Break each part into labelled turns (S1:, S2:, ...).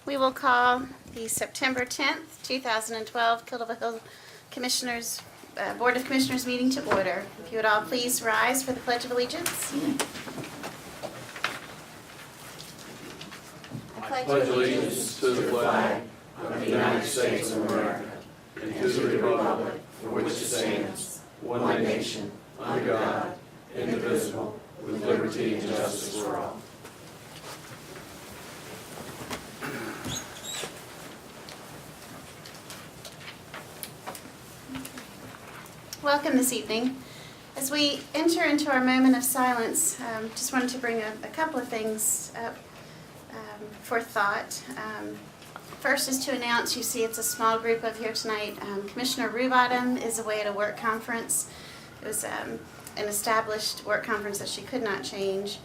S1: We will call the September 10th, 2012 Kildare Hill Commissioners, Board of Commissioners meeting to order. If you would all please rise for the Pledge of Allegiance.
S2: I pledge allegiance to the flag of the United States of America and to the republic for which it stands, one nation, under God, indivisible, with liberty and justice for all.
S1: Welcome this evening. As we enter into our moment of silence, just wanted to bring a couple of things up for thought. First is to announce, you see it's a small group of here tonight. Commissioner Rubottom is away at a work conference. It was an established work conference that she could not change.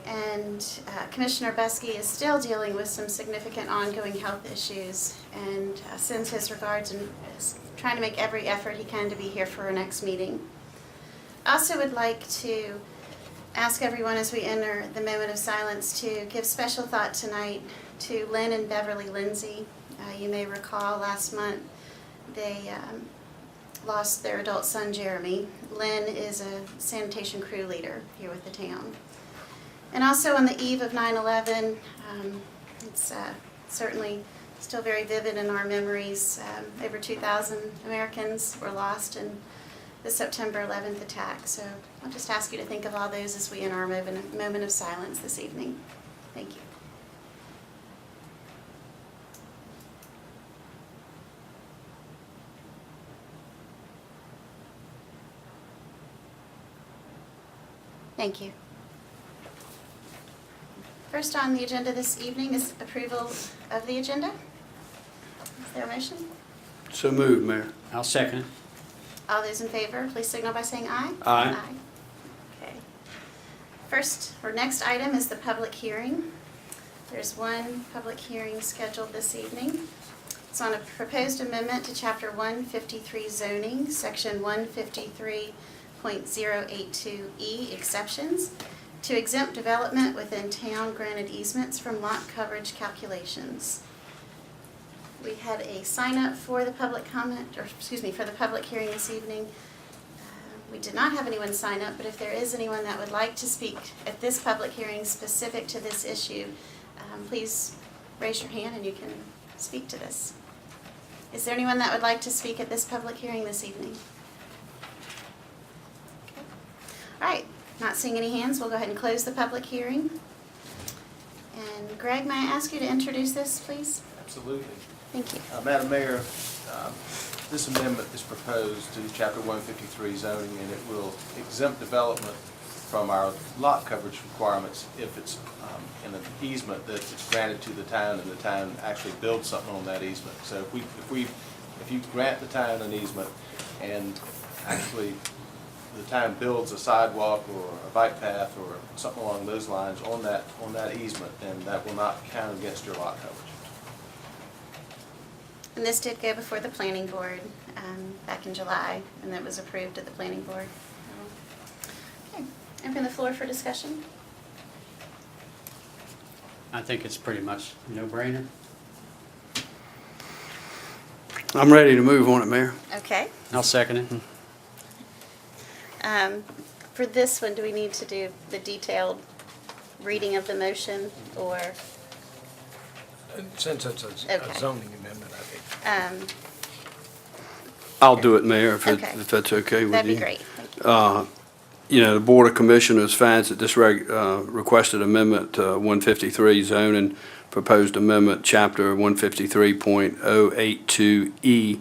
S1: And Commissioner Buskey is still dealing with some significant ongoing health issues and sends his regards and is trying to make every effort he can to be here for our next meeting. I also would like to ask everyone as we enter the moment of silence to give special thought tonight to Lynn and Beverly Lindsay. You may recall last month they lost their adult son Jeremy. Lynn is a sanitation crew leader here with the town. And also on the eve of 9/11, it's certainly still very vivid in our memories. Over 2,000 Americans were lost in the September 11th attack. So I'll just ask you to think of all those as we enter our moment of silence this evening. Thank you. Thank you. First on the agenda this evening is approval of the agenda. Is there a motion?
S2: So moved, Mayor.
S3: I'll second it.
S1: All those in favor, please signal by saying aye.
S3: Aye.
S1: Okay. First, our next item is the public hearing. There's one public hearing scheduled this evening. It's on a proposed amendment to Chapter 153 zoning, Section 153.082E, exceptions, to exempt development within town granted easements from lot coverage calculations. We had a sign up for the public comment, or excuse me, for the public hearing this evening. We did not have anyone sign up, but if there is anyone that would like to speak at this public hearing specific to this issue, please raise your hand and you can speak to this. Is there anyone that would like to speak at this public hearing this evening? Okay. All right, not seeing any hands, we'll go ahead and close the public hearing. And Greg, may I ask you to introduce this, please?
S4: Absolutely.
S1: Thank you.
S4: Madam Mayor, this amendment is proposed to Chapter 153 zoning, and it will exempt development from our lot coverage requirements if it's in an easement that it's granted to the town and the town actually builds something on that easement. So if you grant the town an easement and actually the town builds a sidewalk or a bike path or something along those lines on that easement, then that will not count against your lot coverage.
S1: And this did go before the planning board back in July, and that was approved at the planning board. Okay, open the floor for discussion.
S3: I think it's pretty much a no-brainer.
S2: I'm ready to move on it, Mayor.
S1: Okay.
S3: I'll second it.
S1: For this one, do we need to do the detailed reading of the motion, or?
S5: Since it's
S1: Okay.
S5: a zoning amendment, I think.
S2: I'll do it, Mayor, if
S1: Okay.
S2: that's okay with you.
S1: That'd be great. Thank you.
S2: The Board of Commissioners finds that this requested amendment to 153 zoning, proposed amendment, Chapter 153.082E,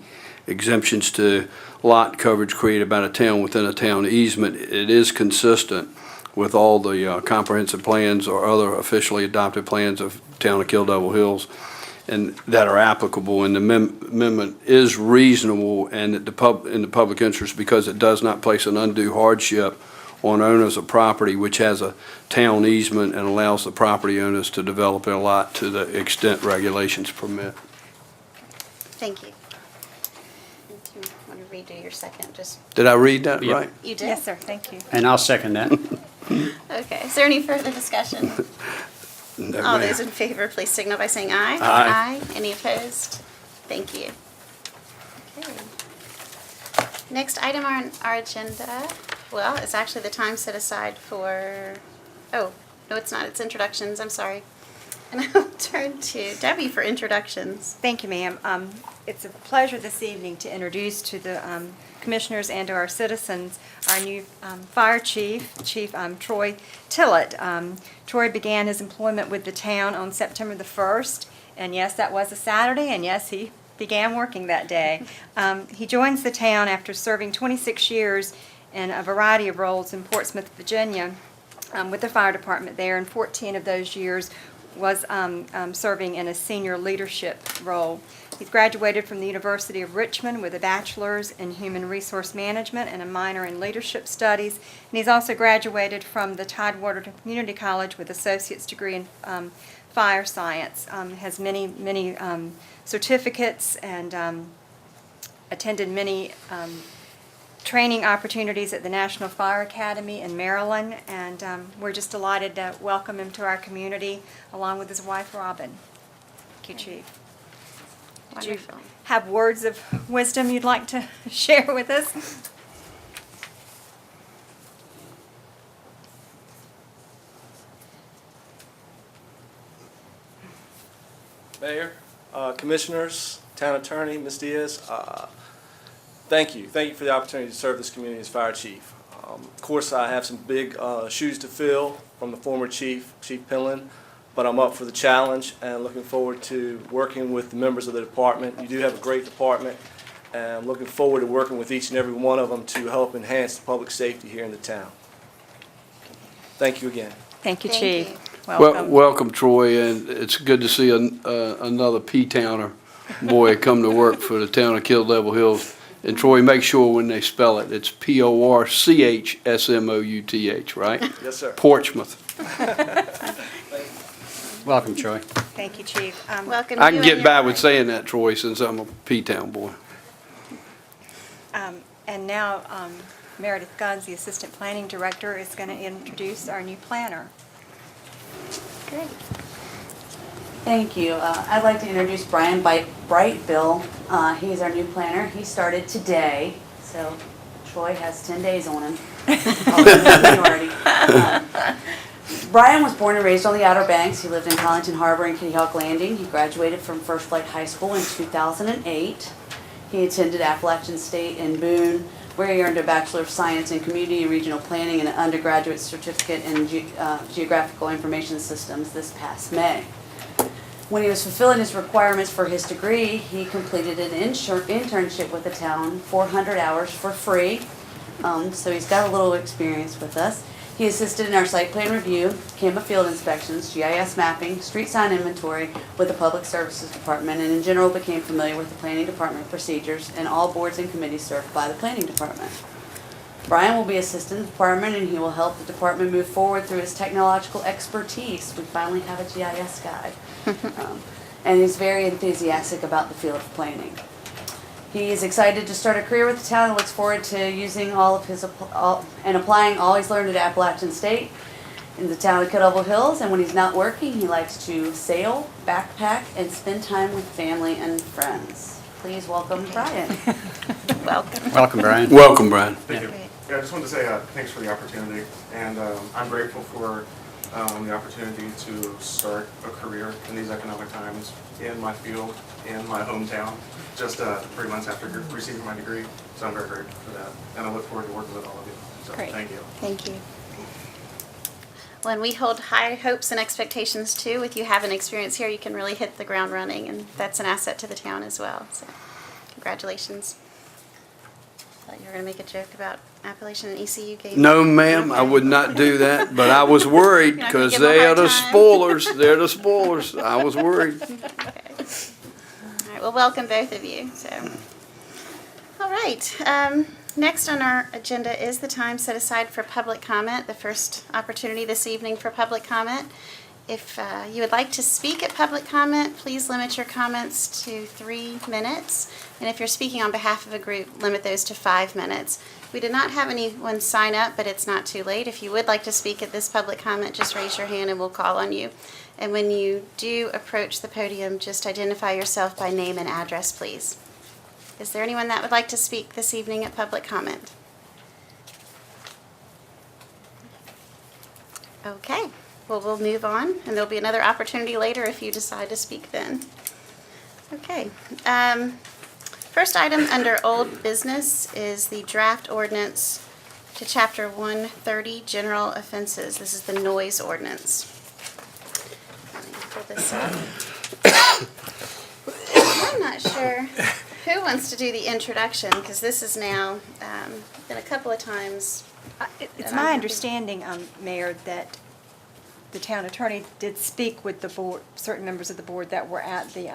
S2: exemptions to lot coverage created by the town within a town easement. It is consistent with all the comprehensive plans or other officially adopted plans of town of Kildare Hills and that are applicable, and the amendment is reasonable and in the public interest because it does not place an undue hardship on owners of property which has a town easement and allows the property owners to develop their lot to the extent regulations permit.
S1: Thank you. Do you want to redo your second? Just
S2: Did I read that
S3: Yep.
S2: right?
S1: you did.
S6: Yes, sir, thank you.
S3: And I'll second that.
S1: Okay. Is there any further discussion?
S2: No,
S1: All
S2: ma'am.
S1: those in favor, please signal by saying aye.
S2: Aye.
S1: Any opposed? Thank you. Okay. Next item on our agenda, well, it's actually the time set aside for, oh, no, it's not. It's introductions. I'm sorry. And I'll turn to Debbie for introductions.
S5: Thank you, ma'am. It's a pleasure this evening to introduce to the commissioners and to our citizens our new fire chief, Chief Troy Tillett. Troy began his employment with the town on September the 1st, and yes, that was a Saturday, and yes, he began working that day. He joins the town after serving 26 years in a variety of roles in Portsmouth, Virginia, with the fire department there, and 14 of those years was serving in a senior leadership role. He's graduated from the University of Richmond with a bachelor's in human resource management and a minor in leadership studies. And he's also graduated from the Tidewater Community College with associate's degree in fire science. Has many certificates and attended many training opportunities at the National Fire Academy in Maryland, and we're just delighted to welcome him to our community along with his wife, Robin. Thank you, Chief. Do you
S1: Wonderful.
S5: have words of wisdom you'd like to share with us?
S6: Mayor, Commissioners, Town Attorney, Ms. Diaz, thank you. Thank you for the opportunity to serve this community as Fire Chief. Of course, I have some big shoes to fill from the former Chief, Chief Pillen, but I'm up for the challenge and looking forward to working with the members of the department. You do have a great department, and I'm looking forward to working with each and every one of them to help enhance the public safety here in the town. Thank you again.
S5: Thank you,
S1: Thank
S5: Chief.
S1: you.
S5: Welcome.
S2: Welcome, Troy, and it's good to see another P-Towner boy come to work for the town of Kill Devil Hills. And Troy, make sure when they spell it, it's Porchsmouth, right?
S6: Yes, sir.
S2: Portsmouth.
S3: Welcome, Troy.
S5: Thank you, Chief.
S1: Welcome
S2: I
S1: you
S2: can
S1: and
S2: get
S1: your
S2: by with
S1: wife.
S2: saying that, Troy, since I'm a P-Town boy.
S5: And now Meredith Guns, the Assistant Planning Director, is going to introduce our new planner.
S1: Great.
S7: Thank you. I'd like to introduce Brian Brightbill. He's our new planner. He started today, so Troy has 10 days on him. Seniority. Brian was born and raised on the Outer Banks. He lived in Collington Harbor and Kitty Hawk Landing. He graduated from First Flight High School in 2008. He attended Appalachian State in Boone, where he earned a Bachelor of Science in Community and Regional Planning and an undergraduate certificate in Geographical Information Systems this past May. When he was fulfilling his requirements for his degree, he completed an internship with the town, 400 hours for free. So he's got a little experience with us. He assisted in our site plan review, CAMA field inspections, GIS mapping, street sign inventory with the Public Services Department, and in general became familiar with the Planning Department procedures and all boards and committees served by the Planning Department. Brian will be assisting the department, and he will help the department move forward through his technological expertise. We finally have a GIS guy. And he's very enthusiastic about the field of planning. He is excited to start a career with the town and looks forward to using all of his and applying all he's learned at Appalachian State in the town of Kittle Hills. And when he's not working, he likes to sail, backpack, and spend time with family and friends. Please welcome Brian.
S1: Welcome.
S3: Welcome, Brian.
S2: Welcome, Brian.
S8: Thank you. Yeah, I just wanted to say thanks for the opportunity, and I'm grateful for the opportunity to start a career in these economic times in my field, in my hometown, just 3 months after receiving my degree. So I'm very grateful for that, and I look forward to working with all of you. So
S5: Great.
S8: thank you.
S1: Thank you. Well, and we hold high hopes and expectations too. With you having experience here, you can really hit the ground running, and that's an asset to the town as well. So, congratulations. I thought you were going to make a joke about Appalachian and ECU games.
S2: No, ma'am, I would not do that, but I was worried
S1: You're not gonna
S2: because
S1: give 'em a
S2: they are
S1: hard
S2: the
S1: time?
S2: spoilers. They're the spoilers. I was worried.
S1: Okay. All right. Well, welcome both of you. So, all right. Next on our agenda is the time set aside for public comment. The first opportunity this evening for public comment. If you would like to speak at public comment, please limit your comments to 3 minutes. And if you're speaking on behalf of a group, limit those to 5 minutes. We did not have anyone sign up, but it's not too late. If you would like to speak at this public comment, just raise your hand and we'll call on you. And when you do approach the podium, just identify yourself by name and address, please. Is there anyone that would like to speak this evening at public comment? Okay, well, we'll move on, and there'll be another opportunity later if you decide to speak then. Okay. First item under old business is the draft ordinance to Chapter 130, General Offenses. This is the noise ordinance. Let me pull this up. I'm not sure who wants to do the introduction, because this is now been a couple of times.
S5: It's my understanding, Mayor, that the town attorney did speak with the board, certain members of the board that were at the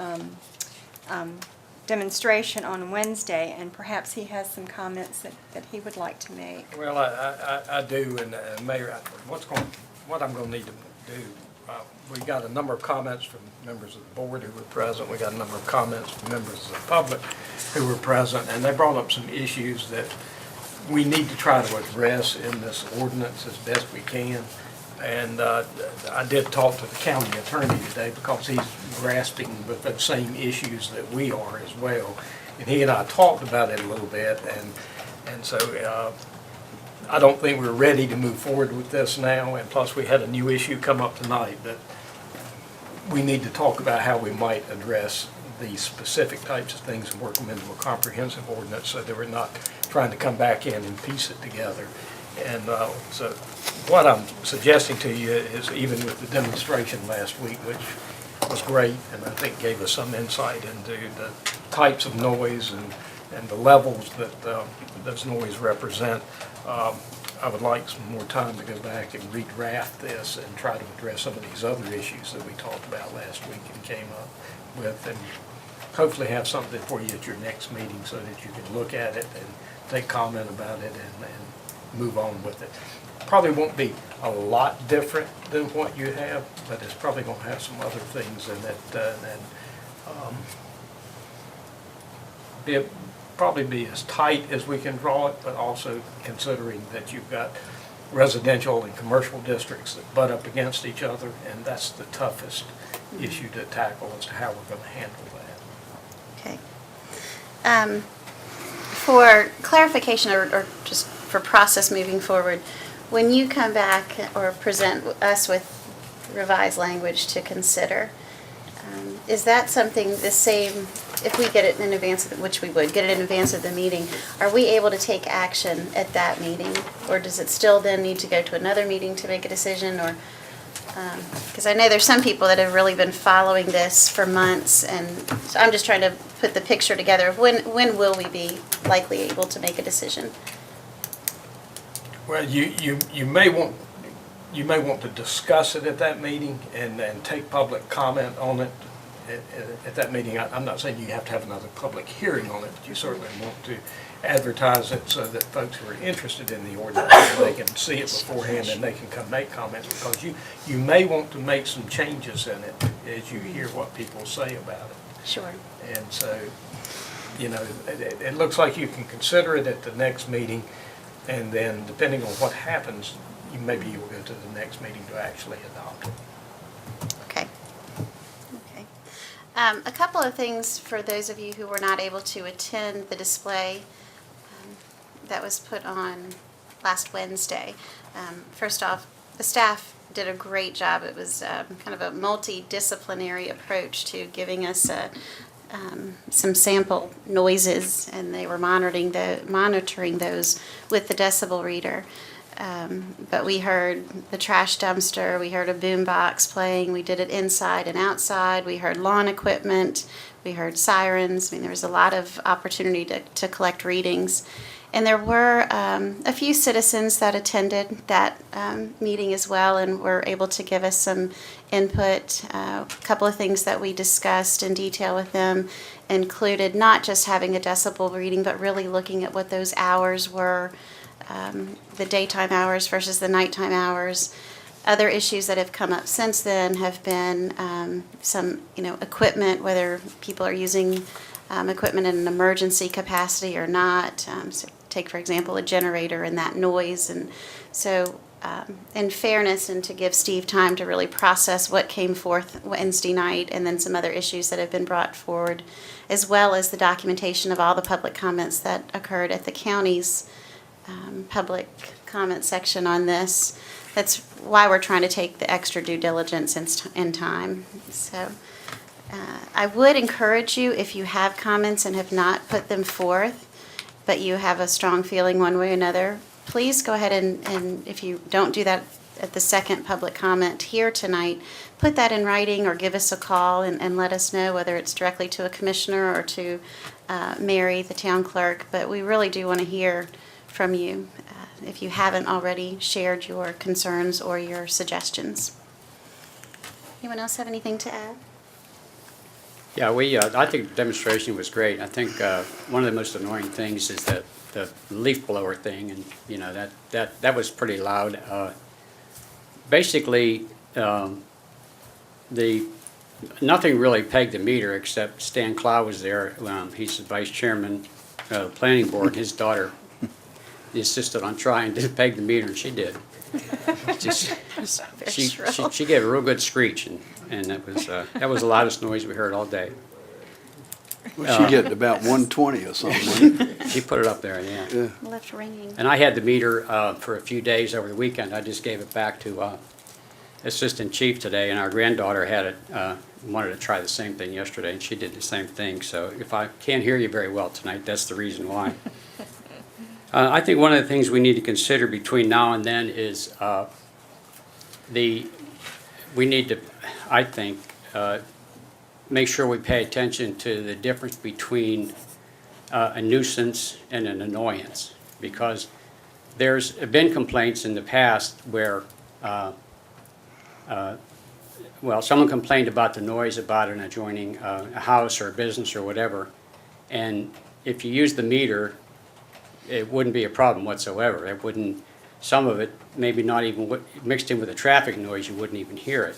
S5: demonstration on Wednesday, and perhaps he has some comments that he would like to make.
S9: Well, I do, and Mayor, what I'm going to need to do, we got a number of comments from members of the board who were present. We got a number of comments from members of the public who were present, and they brought up some issues that we need to try to address in this ordinance as best we can. And I did talk to the county attorney today because he's grasping with the same issues that we are as well. And he and I talked about it a little bit, and so I don't think we're ready to move forward with this now. And plus, we had a new issue come up tonight that we need to talk about how we might address these specific types of things and work them into a comprehensive ordinance so that we're not trying to come back in and piece it together. And so what I'm suggesting to you is, even with the demonstration last week, which was great, and I think gave us some insight into the types of noise and the levels that those noise represent, I would like some more time to go back and redraft this and try to address some of these other issues that we talked about last week and came up with, and hopefully have something for you at your next meeting so that you can look at it and take comment about it and move on with it. Probably won't be a lot different than what you have, but it's probably going to have some other things in it, and probably be as tight as we can draw it, but also considering that you've got residential and commercial districts that butt up against each other, and that's the toughest issue to tackle as to how we're going to handle that.
S1: Okay. For clarification or just for process moving forward, when you come back or present us with revised language to consider, is that something the same, if we get it in advance, which we would, get it in advance of the meeting, are we able to take action at that meeting? Or does it still then need to go to another meeting to make a decision? Or because I know there's some people that have really been following this for months, and so I'm just trying to put the picture together of when will we be likely able to make a decision?
S9: Well, you may want to discuss it at that meeting and take public comment on it at that meeting. I'm not saying you have to have another public hearing on it, but you certainly want to advertise it so that folks who are interested in the ordinance, they can see it beforehand and they can come make comments, because you may want to make some changes in it as you hear what people say about it.
S1: Sure.
S9: And so, it looks like you can consider it at the next meeting, and then depending on what happens, maybe you will go to the next meeting to actually adopt it.
S1: Okay. Okay. A couple of things for those of you who were not able to attend the display that was put on last Wednesday. First off, the staff did a great job. It was kind of a multidisciplinary approach to giving us some sample noises, and they were monitoring those with the decibel reader. But we heard the trash dumpster, we heard a boom box playing, we did it inside and outside, we heard lawn equipment, we heard sirens. I mean, there was a lot of opportunity to collect readings. And there were a few citizens that attended that meeting as well and were able to give us some input. A couple of things that we discussed in detail with them included not just having a decibel reading, but really looking at what those hours were, the daytime hours versus the nighttime hours. Other issues that have come up since then have been some, equipment, whether people are using equipment in an emergency capacity or not. So take, for example, a generator and that noise. And so in fairness and to give Steve time to really process what came forth Wednesday night and then some other issues that have been brought forward, as well as the documentation of all the public comments that occurred at the county's public comment section on this. That's why we're trying to take the extra due diligence in time. So I would encourage you, if you have comments and have not put them forth, but you have a strong feeling one way or another, please go ahead and if you don't do that at the second public comment here tonight, put that in writing or give us a call and let us know, whether it's directly to a commissioner or to Mary, the town clerk. But we really do want to hear from you if you haven't already shared your concerns or your suggestions. Anyone else have anything to add?
S3: Yeah, I think the demonstration was great. I think one of the most annoying things is that the leaf blower thing, and you know that was pretty loud. Basically, nothing really pegged the meter except Stan Clow was there. He's the vice chairman of the planning board. His daughter insisted on trying to peg the meter, and she did.
S1: Very shrill.
S3: She gave a real good screech, and that was the loudest noise we heard all day.
S2: Well, she getting about 120 or something.
S3: She put it up there, yeah.
S1: Left ringing.
S3: And I had the meter for a few days over the weekend. I just gave it back to assistant chief today, and our granddaughter had it, wanted to try the same thing yesterday, and she did the same thing. So if I can't hear you very well tonight, that's the reason why. I think one of the things we need to consider between now and then is we need to, I think, make sure we pay attention to the difference between a nuisance and an annoyance, because there's been complaints in the past where, well, someone complained about the noise about an adjoining a house or a business or whatever, and if you use the meter, it wouldn't be a problem whatsoever. It wouldn't, some of it, maybe not even mixed in with the traffic noise, you wouldn't even hear it.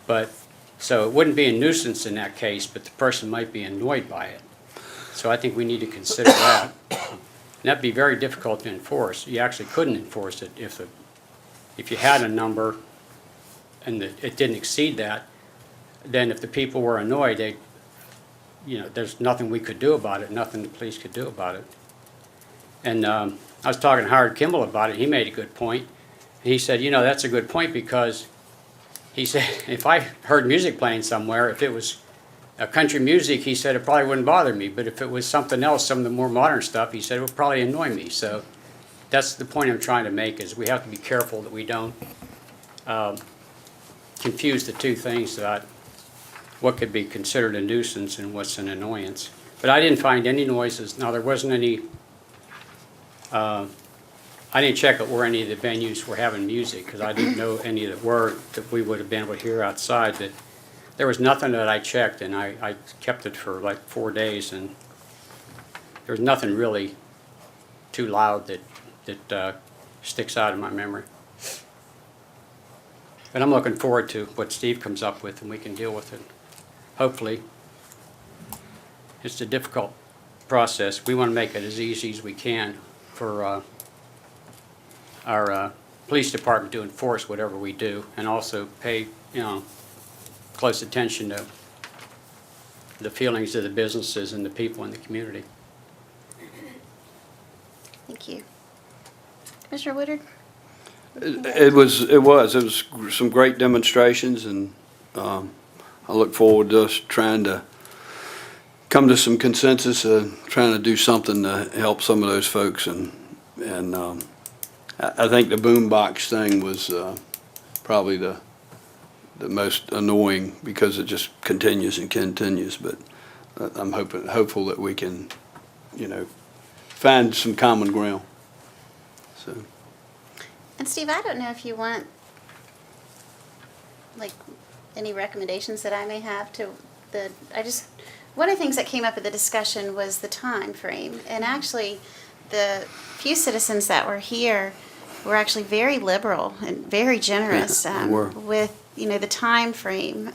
S3: But, so it wouldn't be a nuisance in that case, but the person might be annoyed by it. So I think we need to consider that. And that'd be very difficult to enforce. You actually couldn't enforce it if you had a number and it didn't exceed that. Then if the people were annoyed, there's nothing we could do about it, nothing the police could do about it. And I was talking to Howard Kimball about it. He made a good point. And he said, that's a good point, because he said, if I heard music playing somewhere, if it was country music, he said, it probably wouldn't bother me. But if it was something else, some of the more modern stuff, he said, it would probably annoy me. So that's the point I'm trying to make, is we have to be careful that we don't confuse the two things about what could be considered a nuisance and what's an annoyance. But I didn't find any noises. Now, there wasn't any, I didn't check it where any of the venues were having music, because I didn't know any that were, that we would have been able to hear outside. That there was nothing that I checked, and I kept it for like 4 days, and there was nothing really too loud that sticks out in my memory. But I'm looking forward to what Steve comes up with, and we can deal with it. Hopefully. It's a difficult process. We want to make it as easy as we can for our police department to enforce whatever we do, and also pay, close attention to the feelings of the businesses and the people in the community.
S1: Thank you. Commissioner Woodard?
S2: It was some great demonstrations, and I look forward to us trying to come to some consensus, trying to do something to help some of those folks, and I think the boombox thing was probably the most annoying, because it just continues and continues. But I'm hopeful that we can, find some common ground. So.
S1: And Steve, I don't know if you want, any recommendations that I may have to one of the things that came up at the discussion was the time frame. And actually, the few citizens that were here were actually very liberal and very generous with, the time frame.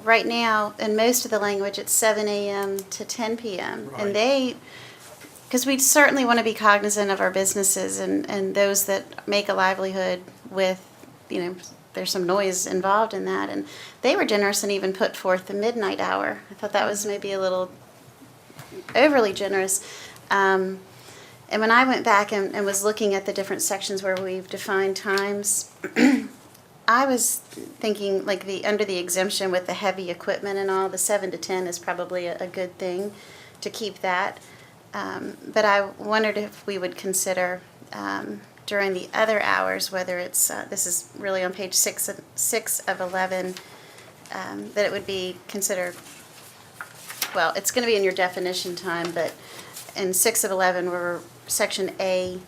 S1: Right now, in most of the language, it's 7 a.m. to 10 p.m. Right. And they because we certainly want to be cognizant of our businesses and those that make a livelihood with, there's some noise involved in that. And they were generous and even put forth the midnight hour. I thought that was maybe a little overly generous. And when I went back and was looking at the different sections where we've defined times, I was thinking like under the exemption with the heavy equipment and all, the 7 to 10 is probably a good thing to keep that. But I wondered if we would consider during the other hours, whether it's, this is really on page 6 of 11, that it would be considered, well, it's going to be in your definition time, but in 6 of 11, we're section A,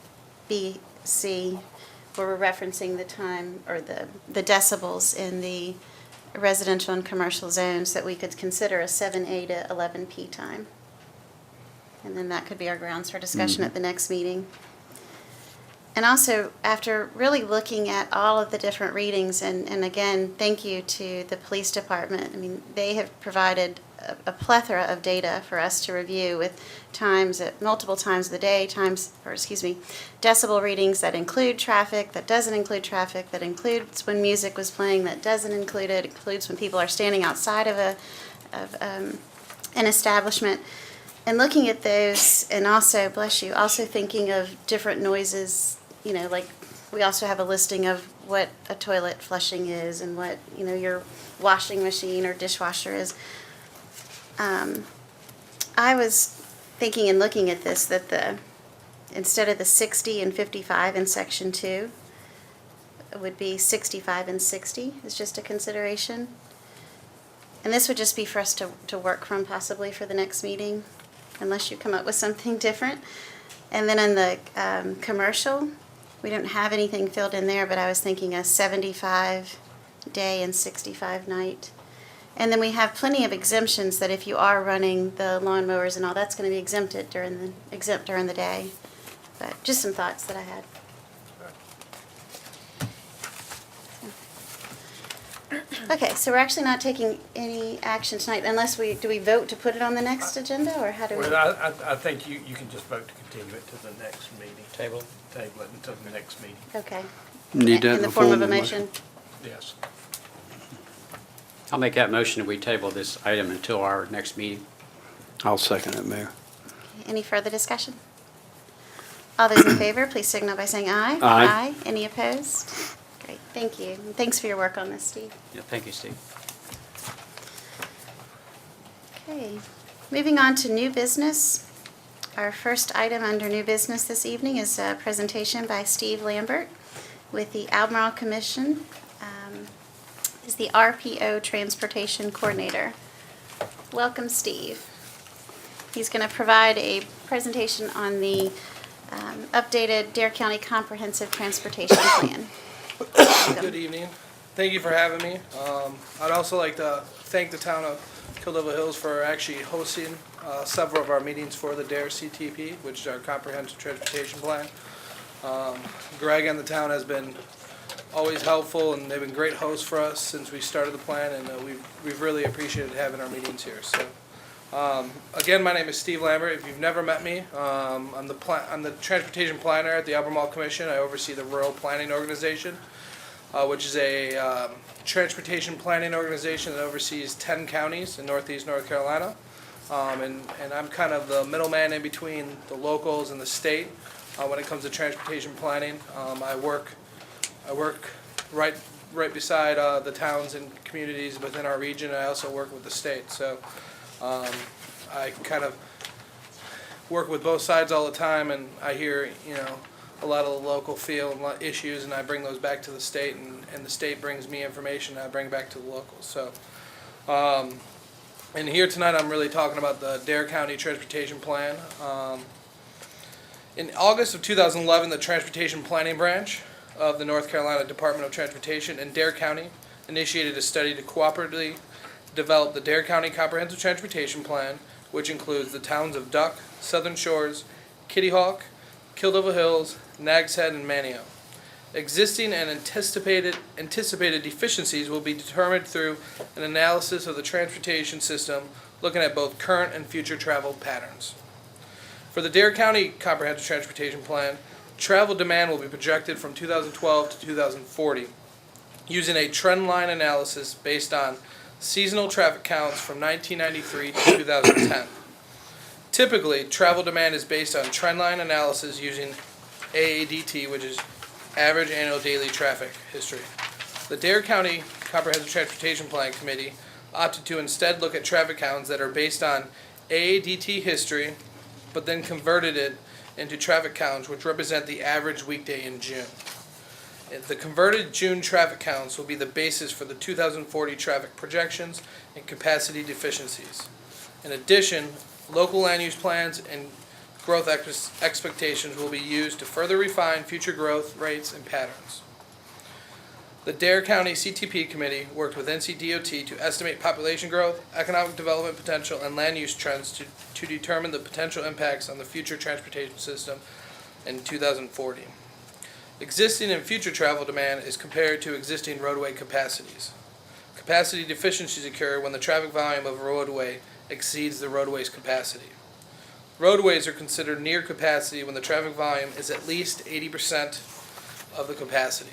S1: B, C, where we're referencing the time or the decibels in the residential and commercial zones, that we could consider a 7A to 11P time. And then that could be our grounds for discussion at the next meeting. And also, after really looking at all of the different readings, and again, thank you to the police department. I mean, they have provided a plethora of data for us to review with times at multiple times of the day, decibel readings that include traffic, that doesn't include traffic, that includes when music was playing, that doesn't include it, includes when people are standing outside of an establishment. And looking at those, and also, bless you, also thinking of different noises, like we also have a listing of what a toilet flushing is and what, your washing machine or dishwasher is. I was thinking and looking at this that instead of the 60 and 55 in section 2, it would be 65 and 60 is just a consideration. And this would just be for us to work from possibly for the next meeting, unless you come up with something different. And then in the commercial, we don't have anything filled in there, but I was thinking a 75 day and 65 night. And then we have plenty of exemptions that if you are running the lawnmowers and all, that's going to be exempt during the day. But just some thoughts that I had. Okay, so we're actually not taking any action tonight unless do we vote to put it on the next agenda, or how do we?
S9: Well, I think you can just vote to continue it to the next meeting.
S3: Table?
S9: Table it until the next meeting.
S1: Okay.
S2: Need that
S1: In the form of a motion?
S9: Yes.
S3: I'll make that motion that we table this item until our next meeting.
S2: I'll second it, Mayor.
S1: Any further discussion? All those in favor, please signal by saying aye.
S2: Aye.
S1: Any opposed? Great, thank you. And thanks for your work on this, Steve.
S3: Yeah, thank you, Steve.
S1: Okay, moving on to new business. Our first item under new business this evening is a presentation by Steve Lambert with the Albemarle Commission. Is the RPO Transportation Coordinator. Welcome, Steve. He's going to provide a presentation on the updated Dare County Comprehensive Transportation Plan.
S10: Good evening. Thank you for having me. I'd also like to thank the town of Kildova Hills for actually hosting several of our meetings for the DARE CTP, which is our Comprehensive Transportation Plan. Greg and the town has been always helpful, and they've been great hosts for us since we started the plan, and we've really appreciated having our meetings here. So, again, my name is Steve Lambert. If you've never met me, I'm the transportation planner at the Albemarle Commission. I oversee the Rural Planning Organization, which is a transportation planning organization that oversees 10 counties in northeast North Carolina. And I'm kind of the middleman in between the locals and the state when it comes to transportation planning. I work right beside the towns and communities within our region. I also work with the state, so I kind of work with both sides all the time, and I hear a lot of the local feel and issues, and I bring those back to the state, and the state brings me information, and I bring back to the locals. So, and here tonight I'm really talking about the Dare County Transportation Plan. In August of 2011, the Transportation Planning Branch of the North Carolina Department of Transportation in Dare County initiated a study to cooperatively develop the Dare County Comprehensive Transportation Plan, which includes the towns of Duck, Southern Shores, Kitty Hawk, Kildova Hills, Nags Head, and Manio. Existing and anticipated deficiencies will be determined through an analysis of the transportation system, looking at both current and future travel patterns. For the Dare County Comprehensive Transportation Plan, travel demand will be projected from 2012 to 2040 using a trend line analysis based on seasonal traffic counts from 1993 to 2010. Typically, travel demand is based on trendline analysis using AADT, which is Average Annual Daily Traffic History. The Dare County Comprehensive Transportation Plan Committee opted to instead look at traffic counts that are based on AADT history, but then converted it into traffic counts which represent the average weekday in June. The converted June traffic counts will be the basis for the 2040 traffic projections and capacity deficiencies. In addition, local land use plans and growth expectations will be used to further refine future growth rates and patterns. The Dare County CTP Committee worked with NCDOT to estimate population growth, economic development potential, and land use trends to determine the potential impacts on the future transportation system in 2040. Existing and future travel demand is compared to existing roadway capacities. Capacity deficiencies occur when the traffic volume of a roadway exceeds the roadway's capacity. Roadways are considered near capacity when the traffic volume is at least 80% of the capacity.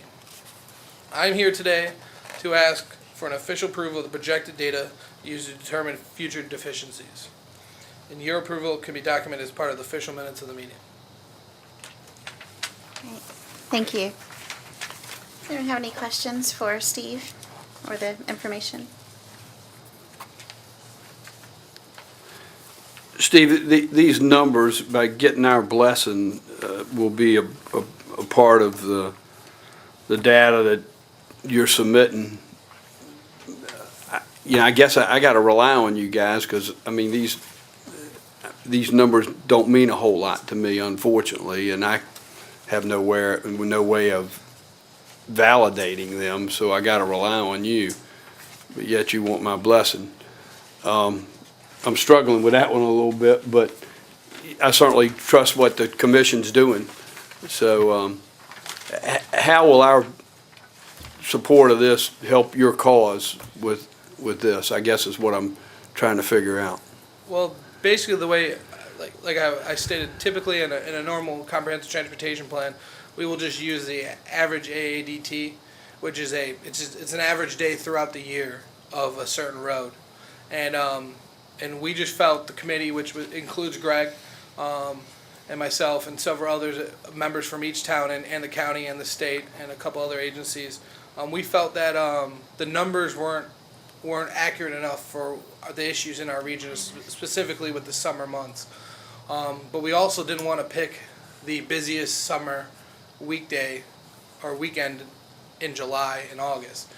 S10: I'm here today to ask for an official approval of the projected data used to determine future deficiencies. And your approval can be documented as part of the official minutes of the meeting.
S1: Great. Thank you. Does anyone have any questions for Steve or the information?
S2: Steve, these numbers, by getting our blessing, will be a part of the data that you're submitting. I guess I got to rely on you guys because, I mean, these numbers don't mean a whole lot to me, unfortunately, and I have no way of validating them, so I got to rely on you, but yet you want my blessing. I'm struggling with that one a little bit, but I certainly trust what the commission's doing. So how will our support of this help your cause with this, I guess is what I'm trying to figure out.
S10: Well, basically the way, like I stated, typically in a normal comprehensive transportation plan, we will just use the average AADT, which is it's an average day throughout the year of a certain road, and we just felt the committee, which includes Greg, and myself and several others, members from each town and the county and the state and a couple other agencies, we felt that the numbers weren't accurate enough for the issues in our region, specifically with the summer months. But we also didn't want to pick the busiest summer weekday or weekend in July and August.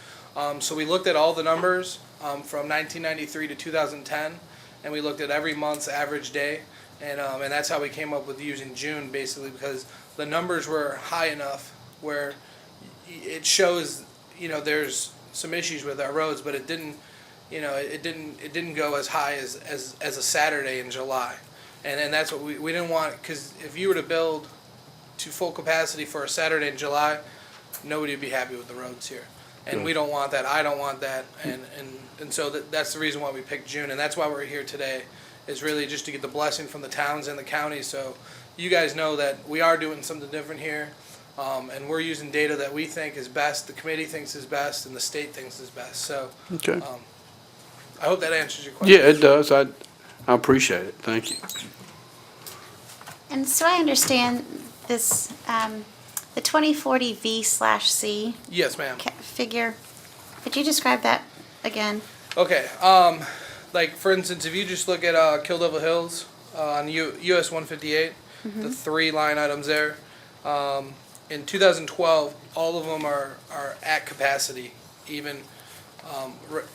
S10: So we looked at all the numbers from 1993 to 2010, and we looked at every month's average day, and that's how we came up with using June, basically, because the numbers were high enough where it shows, there's some issues with our roads, but it didn't go as high as a Saturday in July, and that's what we didn't want, because if you were to build to full capacity for a Saturday in July, nobody would be happy with the roads here, and we don't want that. I don't want that, and so that's the reason why we picked June, and that's why we're here today, is really just to get the blessing from the towns and the county, so you guys know that we are doing something different here. And we're using data that we think is best, the committee thinks is best, and the state thinks is best. So,
S2: Okay.
S10: I hope that answers your question.
S2: Yeah, it does. I appreciate it. Thank you.
S1: And so I understand this, the 2040 V/C
S10: Yes, ma'am.
S1: figure. Could you describe that again?
S10: Okay. Like for instance, if you just look at Kill Devil Hills on US 158, the 3 line items there. In 2012, all of them are at capacity, even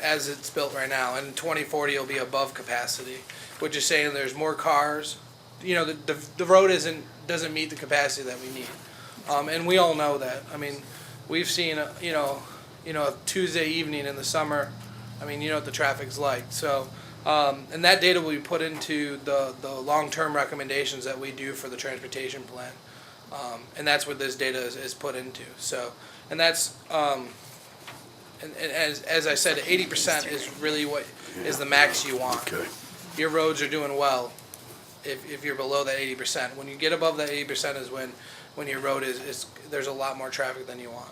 S10: as it's built right now. And in 2040, it'll be above capacity, which is saying there's more cars. The road doesn't meet the capacity that we need, and we all know that. I mean, we've seen a Tuesday evening in the summer. I mean, what the traffic's like. So, and that data will be put into the long-term recommendations that we do for the transportation plan. And that's what this data is put into. So, and that's, and as I said, 80% is really what is the max you want.
S2: Okay.
S10: Your roads are doing well. if you're below that 80%. When you get above that 80% is when your road is there's a lot more traffic than you want.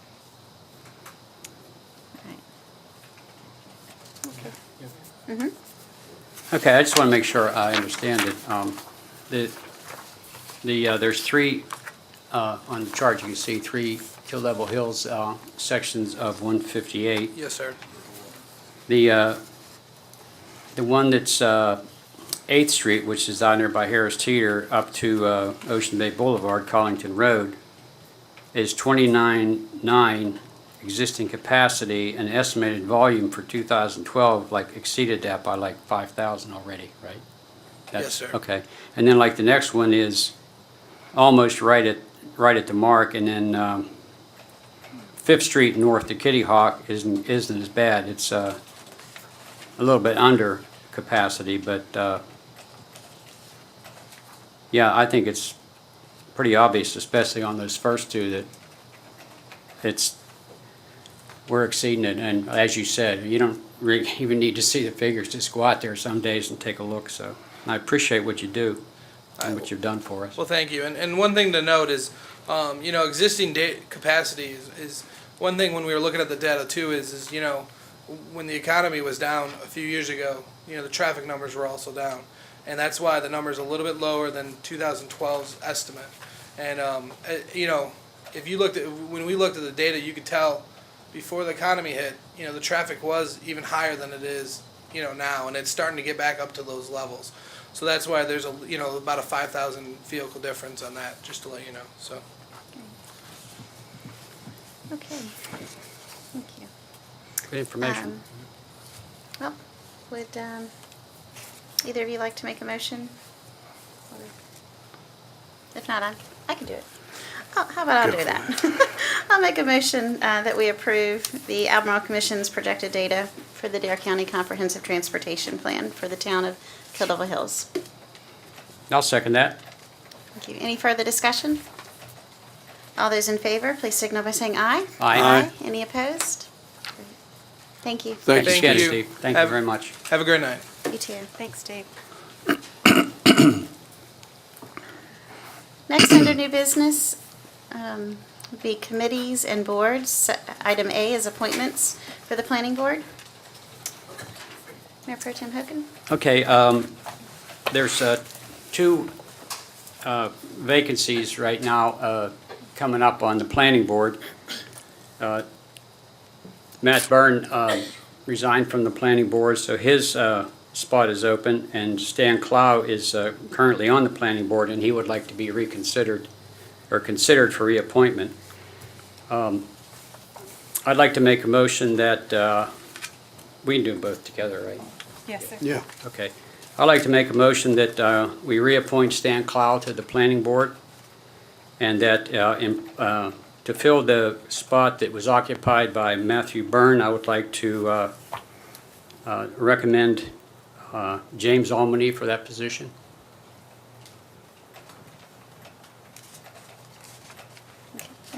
S3: Okay, I just want to make sure I understand it. There's three, on the chart, you can see three Kill Devil Hills sections of 158.
S10: Yes, sir.
S3: The one that's 8th Street, which is down there by Harris Teeter, up to Ocean Bay Boulevard, Collington Road, is 29.9 existing capacity, and estimated volume for 2012, like, exceeded that by like 5,000 already, right?
S10: Yes, sir.
S3: Okay. And then like the next one is almost right at the mark, and then 5th Street north to Kitty Hawk isn't as bad. It's a little bit under capacity, but yeah, I think it's pretty obvious, especially on those first two, that we're exceeding it. And as you said, you don't really even need to see the figures. Just go out there some days and take a look. So I appreciate what you do and what you've done for us.
S10: Well, thank you. And one thing to note is, existing capacity is one thing when we were looking at the data too is when the economy was down a few years ago, the traffic numbers were also down. And that's why the number's a little bit lower than 2012's estimate. And, if you when we looked at the data, you could tell before the economy hit, the traffic was even higher than it is, now, and it's starting to get back up to those levels. So that's why there's about a 5,000 vehicle difference on that, just to let you know, so.
S1: Okay, thank you.
S3: Good information.
S1: Well, would either of you like to make a motion? Or if not, I can do it. Oh, how about I'll do that? I'll make a motion that we approve the Albemarle Commission's projected data for the Dare County Comprehensive Transportation Plan for the town of Kill Devil Hills.
S3: I'll second that.
S1: Thank you. Any further discussion? All those in favor, please signal by saying aye.
S3: Aye.
S1: Any opposed? Thank you.
S2: Thank you.
S10: Thank
S3: Again,
S10: you.
S3: Steve. Thank you very much.
S10: Have a great night.
S1: You too.
S5: Thanks, Dave.
S1: Next, under new business, would be committees and boards. Item A is appointments for the planning board. Mayor Pro Tem Hogan?
S3: Okay, there's two vacancies right now coming up on the planning board. Matt Byrne resigned from the planning board, so his spot is open, and Stan Clow is currently on the planning board, and he would like to be reconsidered or considered for reappointment. I'd like to make a motion that we can do them both together, right?
S5: Yes, sir.
S2: Yeah.
S3: Okay. I'd like to make a motion that we reappoint Stan Clow to the planning board, and that to fill the spot that was occupied by Matthew Byrne, I would like to recommend James Almany for that position.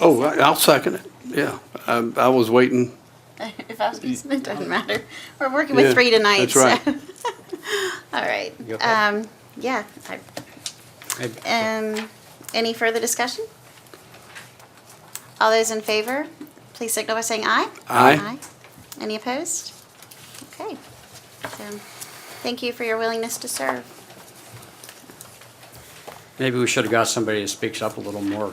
S2: Oh, I'll second it. Yeah, I was waiting.
S1: If I was guessing, it doesn't matter. We're working with
S2: Yeah,
S1: three tonight.
S2: that's right.
S1: So. All right.
S3: You okay?
S1: Yeah.
S3: Hey,
S1: Any further discussion? All those in favor, please signal by saying aye.
S2: Aye.
S1: Any opposed? Okay. So, thank you for your willingness to serve.
S3: Maybe we should have got somebody that speaks up a little more.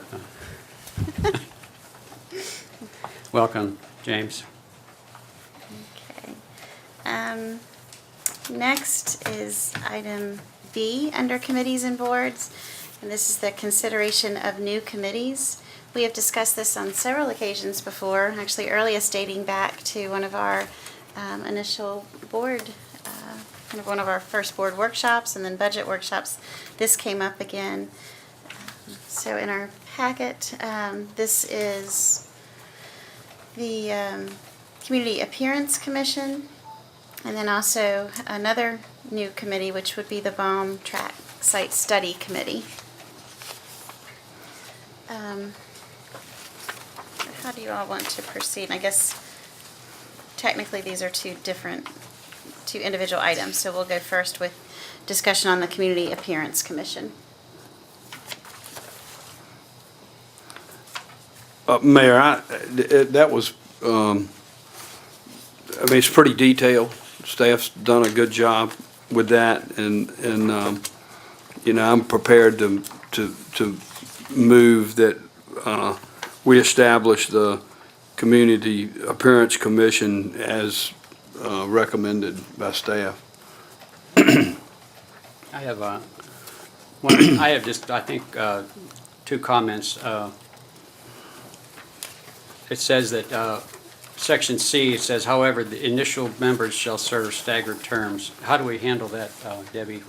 S3: Welcome, James.
S1: Okay. Next is item B under committees and boards, and this is the consideration of new committees. We have discussed this on several occasions before, actually earliest dating back to one of our initial board, kind of one of our first board workshops and then budget workshops. This came up again. So in our packet, this is the Community Appearance Commission, and then also another new committee, which would be the Baum Track Site Study Committee. How do you all want to proceed? I guess technically these are two individual items, so we'll go first with discussion on the Community Appearance Commission.
S2: Mayor, that was, it's pretty detailed. Staff's done a good job with that, and I'm prepared to move that we establish the Community Appearance Commission as recommended by staff.
S3: I have just, I think, two comments. It says that, Section C, it says, however, the initial members shall serve staggered terms. How do we handle that, Debbie?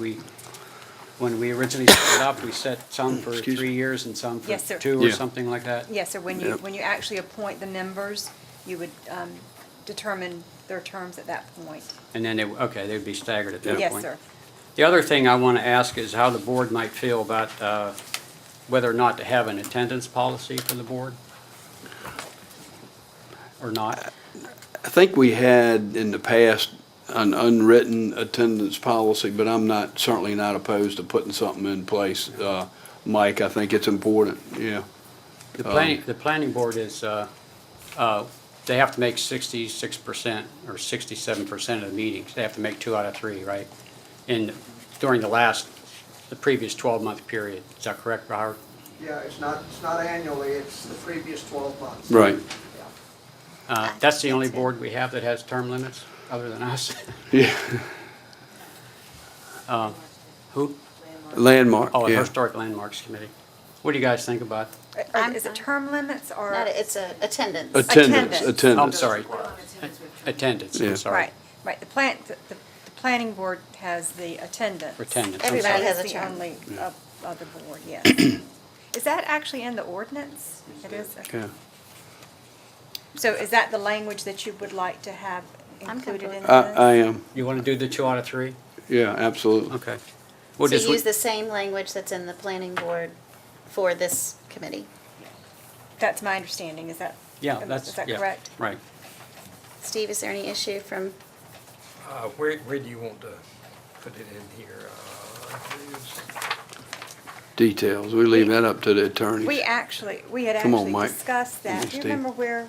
S3: When we originally set it up, we set some for
S2: Excuse me.
S3: 3 years and some for
S5: Yes, sir.
S3: 2 or
S2: Yeah.
S3: something like that?
S5: Yes, sir, when
S2: Yep.
S5: you actually appoint the members, you would determine their terms at that point.
S3: And then, they'd be staggered at that point?
S5: Yes, sir.
S3: The other thing I want to ask is how the board might feel about whether or not to have an attendance policy for the board, or not.
S2: I think we had in the past an unwritten attendance policy, but I'm certainly not opposed to putting something in place. Mike, I think it's important, yeah.
S3: The planning board is, they have to make 66% or 67% of the meetings. They have to make 2 out of 3, right? During the previous 12-month period. Is that correct, Howard?
S11: Yeah, it's not annually, it's the previous 12 months.
S2: Right.
S3: That's the only board we have that has term limits, other than us?
S2: Yeah.
S3: Who?
S2: Landmark,
S3: Oh,
S2: yeah.
S3: Historic Landmarks Committee. What do you guys think about?
S5: Is it term limits or?
S1: Not, it's a attendance.
S2: Attendance,
S5: Attendance.
S3: Oh, I'm
S2: attendance.
S3: sorry. Attendance,
S2: Yeah.
S3: I'm sorry.
S5: Right, the planning board has the attendance.
S3: Attendance, I'm
S1: Everybody
S3: sorry.
S1: has a
S5: That's
S1: term.
S5: the only other board, yes. Is that actually in the ordinance? It is?
S2: Yeah.
S5: So is that the language that you would like to have
S1: I'm
S5: included in this?
S1: comfortable
S2: I am,
S3: You want to do the 2 out of 3?
S2: yeah, absolutely.
S3: Okay.
S1: So
S3: We'll just-
S1: use the same language that's in the planning board for this committee.
S5: That's my understanding, is that?
S3: Yeah,
S5: Is
S3: that's,
S5: that
S3: yeah,
S5: correct?
S3: right.
S1: Steve, is there any issue from,
S9: Where do you want to put it in here?
S2: Details, we leave that up to the attorneys.
S5: We had
S2: Come on,
S5: actually
S2: Mike.
S5: discussed that. Do you
S2: Steve.
S5: remember where,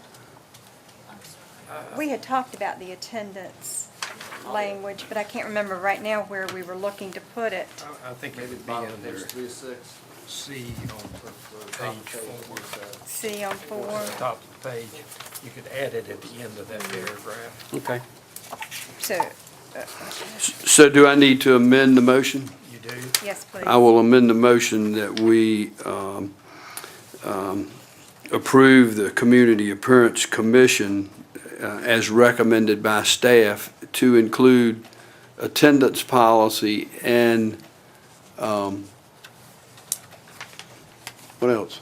S5: we had talked about the attendance language, but I can't remember right now where we were looking to put it.
S9: I think it
S4: Maybe
S9: would be
S4: bottom of
S9: under
S4: page 3 of 6.
S9: C on page 4.
S5: C on 4.
S9: Top of the page. You could add it at the end of that paragraph.
S3: Okay.
S5: So,
S2: So do I need to amend the motion?
S9: You do?
S5: yes, please.
S2: I will amend the motion that we approve the Community Appearance Commission as recommended by staff to include attendance policy and, what else?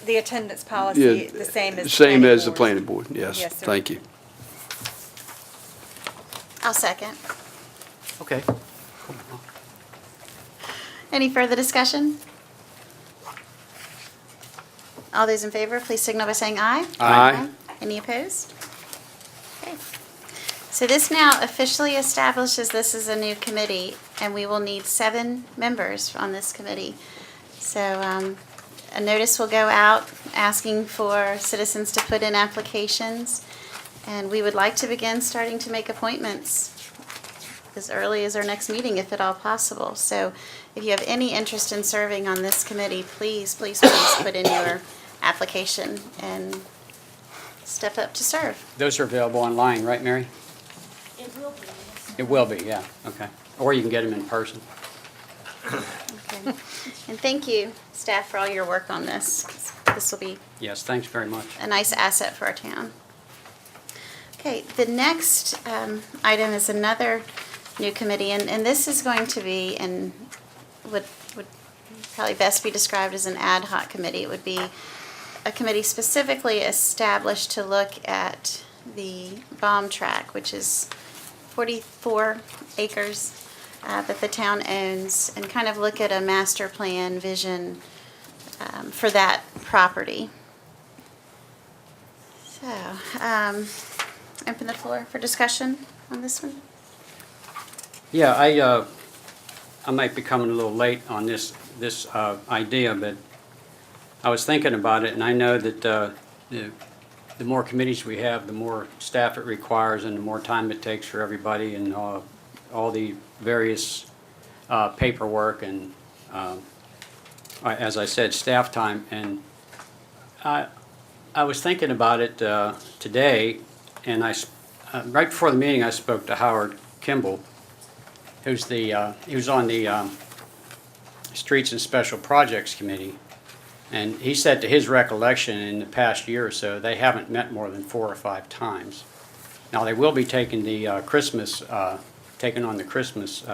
S5: The attendance policy,
S2: Yeah,
S5: the same as the
S2: Same as the
S5: board.
S2: planning board, yes.
S5: Yes, sir.
S2: Thank you.
S1: I'll second.
S3: Okay.
S1: Any further discussion? All those in favor, please signal by saying aye.
S2: Aye.
S1: Any opposed? Okay. So this now officially establishes this is a new committee, and we will need 7 members on this committee. So a notice will go out asking for citizens to put in applications, and we would like to begin starting to make appointments as early as our next meeting, if at all possible. So if you have any interest in serving on this committee, please, please, please put in your application and step up to serve.
S3: Those are available online, right, Mary?
S12: It will be.
S3: It will be, yeah, okay. Or you can get them in person.
S1: Okay. And thank you, staff, for all your work on this. This will be
S3: Yes, thanks very much.
S1: a nice asset for our town. Okay, the next item is another new committee, and this is going to be, and would probably best be described as an ad hoc committee. It would be a committee specifically established to look at the bomb track, which is 44 acres that the town owns, and kind of look at a master plan vision for that property. So, open the floor for discussion on this one.
S3: Yeah, I might be coming a little late on this idea, but I was thinking about it, and I know that the more committees we have, the more staff it requires, and the more time it takes for everybody, and all the various paperwork and, as I said, staff time. And I was thinking about it today, and right before the meeting, I spoke to Howard Kimball, he was on the Streets and Special Projects Committee, and he said to his recollection in the past year or so, they haven't met more than 4 or 5 times. Now, they will be taking the taking on the Christmas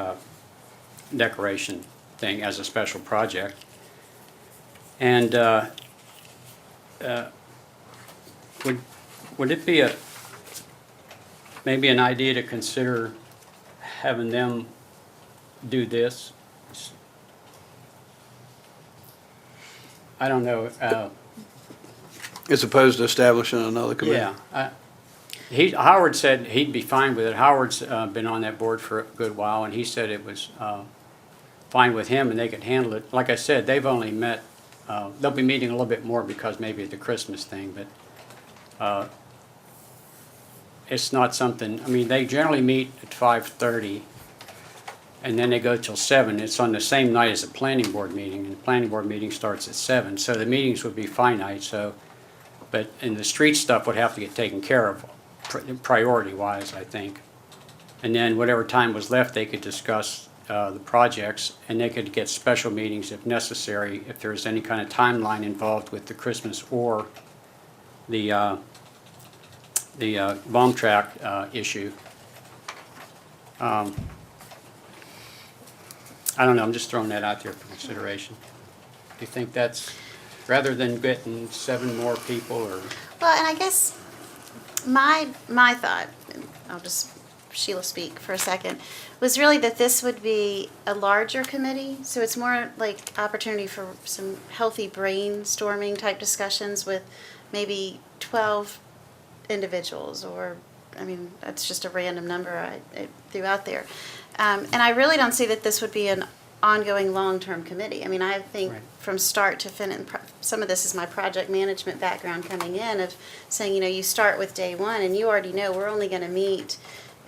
S3: decoration thing as a special project. And would it be maybe an idea to consider having them do this? I don't know.
S2: As opposed to establishing another committee?
S3: Yeah. Howard said he'd be fine with it. Howard's been on that board for a good while, and he said it was fine with him and they could handle it. Like I said, they've only met, they'll be meeting a little bit more because maybe of the Christmas thing, but it's not something, I mean, they generally meet at 5:30 and then they go till 7. It's on the same night as the planning board meeting, and the planning board meeting starts at 7. So the meetings would be finite, but the street stuff would have to get taken care of, priority-wise, I think. And then whatever time was left, they could discuss the projects, and they could get special meetings if necessary, if there was any kind of timeline involved with the Christmas or the bomb track issue. I don't know, I'm just throwing that out there for consideration. Do you think that's, rather than getting 7 more people, or?
S1: Well, and I guess my thought, and I'll just Sheila speak for a second, was really that this would be a larger committee, so it's more like opportunity for some healthy brainstorming type discussions with maybe 12 individuals, or, I mean, that's just a random number I threw out there. And I really don't see that this would be an ongoing long-term committee. I mean, I think
S3: Right.
S1: from start to finish, some of this is my project management background coming in, of saying, you start with day one and you already know we're only going to meet,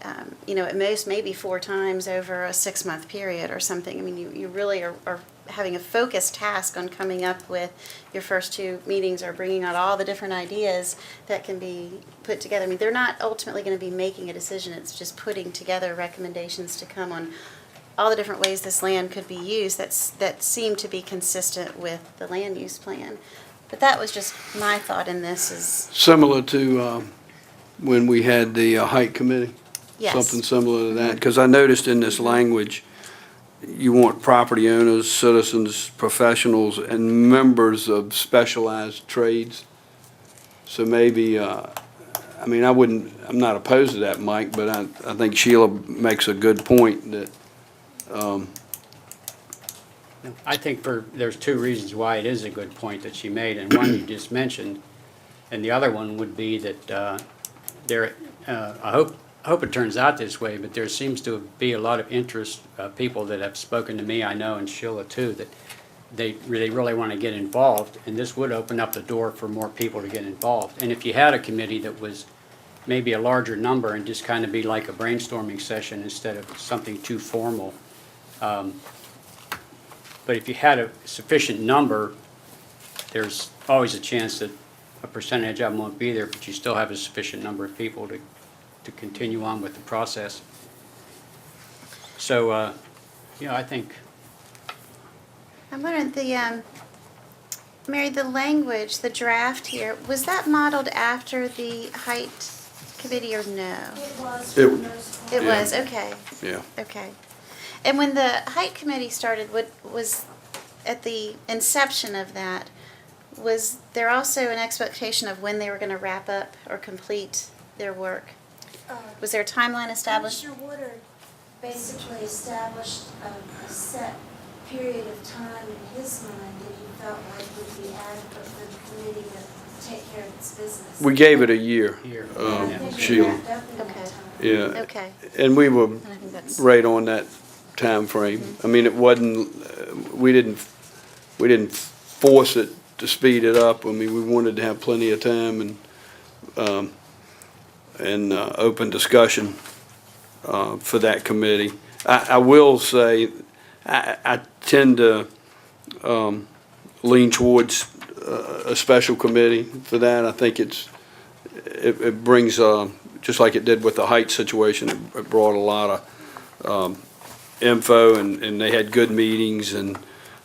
S1: at most maybe 4 times over a 6-month period or something. I mean, you really are having a focused task on coming up with your first 2 meetings, or bringing out all the different ideas that can be put together. I mean, they're not ultimately going to be making a decision. It's just putting together recommendations to come on all the different ways this land could be used that seem to be consistent with the land use plan. But that was just my thought in this is,
S2: Similar to when we had the height committee?
S1: yes.
S2: Something similar to that? Because I noticed in this language, you want property owners, citizens, professionals, and members of specialized trades. So maybe, I'm not opposed to that, Mike, but I think Sheila makes a good point that,
S3: I think there's 2 reasons why it is a good point that she made, and one you just mentioned, and the other one would be that I hope it turns out this way, but there seems to be a lot of interest, people that have spoken to me, I know, and Sheila too, that they really want to get involved, and this would open up the door for more people to get involved. And if you had a committee that was maybe a larger number and just kind of be like a brainstorming session instead of something too formal. But if you had a sufficient number, there's always a chance that a percentage of them won't be there, but you still have a sufficient number of people to continue on with the process. So, I think,
S1: I'm wondering, Mary, the language, the draft here, was that modeled after the height committee or no?
S12: It was
S2: It-
S12: for the most part.
S1: It
S2: Yeah.
S1: was, okay.
S2: yeah.
S1: Okay. And when the height committee started, was at the inception of that, was there also an expectation of when they were going to wrap up or complete their work? Was there a timeline established?
S12: Commissioner Woodard basically established a set period of time in his mind that he felt like would be adequate for the committee to take care of its business.
S2: We gave it a year,
S3: Here.
S12: I think we
S2: Sheila.
S12: wrapped up in that
S1: Okay.
S12: time.
S2: Yeah.
S1: Okay,
S2: And we were
S1: and I think that's,
S2: right on that time frame. I mean, it wasn't, we didn't force it to speed it up. I mean, we wanted to have plenty of time and open discussion for that committee. I will say, I tend to lean towards a special committee for that. I think it brings, just like it did with the Heights situation, it brought a lot of info, and they had good meetings, and